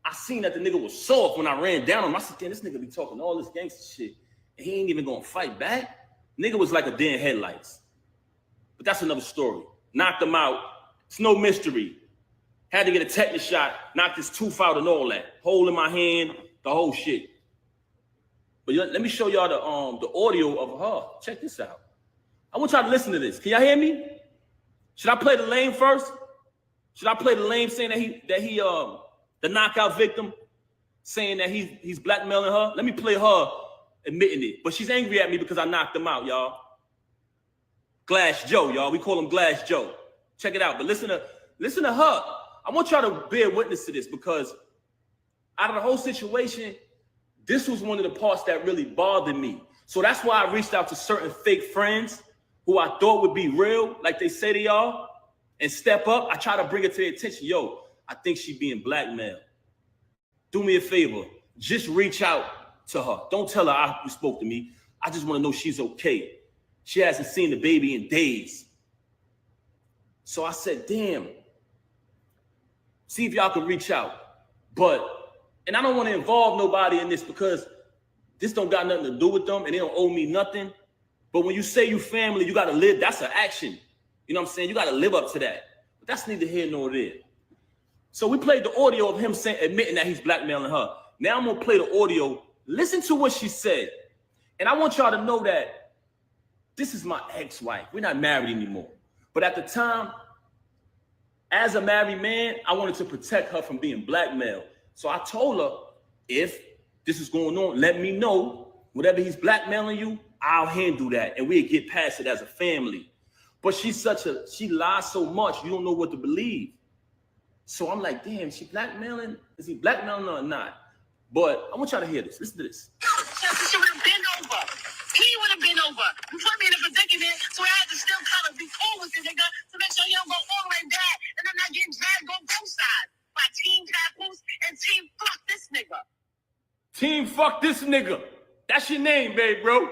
I seen that the nigga was soft when I ran down him, I said, damn, this nigga be talking all this gangster shit, and he ain't even gonna fight back. Nigga was like a deer in headlights. But that's another story. Knocked him out. It's no mystery. Had to get a tetanus shot, knocked his tooth out and all that. Hole in my hand, the whole shit. But let me show y'all the audio of her. Check this out. I want y'all to listen to this. Can y'all hear me? Should I play the lame first? Should I play the lame saying that he the knockout victim saying that he's blackmailing her? Let me play her admitting it. But she's angry at me because I knocked him out, y'all. Glass Joe, y'all. We call him Glass Joe. Check it out. But listen to her. I want y'all to bear witness to this because out of the whole situation, this was one of the parts that really bothered me. So that's why I reached out to certain fake friends who I thought would be real, like they say they are, and step up. I try to bring it to their attention. Yo, I think she being blackmailed. Do me a favor. Just reach out to her. Don't tell her you spoke to me. I just want to know she's okay. She hasn't seen the baby in days. So I said, damn. See if y'all can reach out. And I don't want to involve nobody in this because this don't got nothing to do with them and they don't owe me nothing. But when you say you family, you got to live. That's an action. You know what I'm saying? You got to live up to that. But that's neither here nor there. So we played the audio of him admitting that he's blackmailing her. Now I'm going to play the audio. Listen to what she said. And I want y'all to know that this is my ex-wife. We're not married anymore. But at the time, as a married man, I wanted to protect her from being blackmailed. So I told her, if this is going on, let me know. Whatever he's blackmailing you, I'll handle that. And we'll get past it as a family. But she lies so much, you don't know what to believe. So I'm like, damn, is he blackmailing her or not? But I want y'all to hear this. Listen to this. She would have been over. He would have been over. You put me in a predicament, so I had to still kind of be cool with the nigga to make sure he don't go all the way back and I'm not getting dragged on both sides by Team Papoose and Team Fuck This Nigga. Team Fuck This Nigga. That's your name, babe, bro.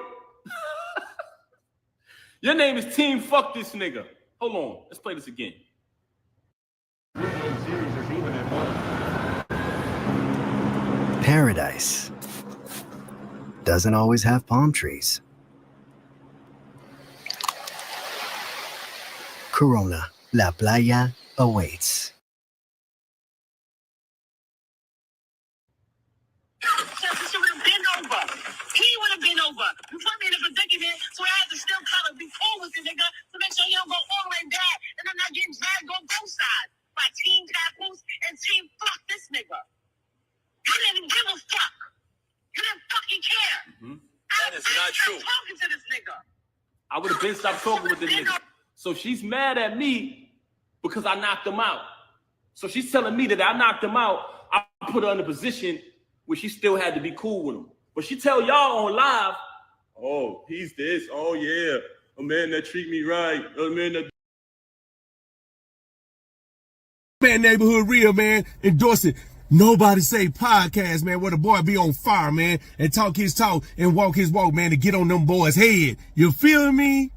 Your name is Team Fuck This Nigga. Hold on. Let's play this again. Paradise doesn't always have palm trees. Corona, La Playa awaits. She would have been over. He would have been over. You put me in a predicament, so I had to still kind of be cool with the nigga to make sure he don't go talking to this nigga. I would have been stopped talking with this nigga. So she's mad at me because I knocked him out. So she's telling me that I knocked him out. I put her in a position where she still had to be cool with him. But she tell y'all on live, oh, he's this. Oh, yeah. A man that treat me right. A man that... Man, Neighborhood Real, man, endorsing Nobody Say podcast, man, where the boy be on fire, man, and talk his talk and walk his walk, man, to get on them boys' head. You feel me?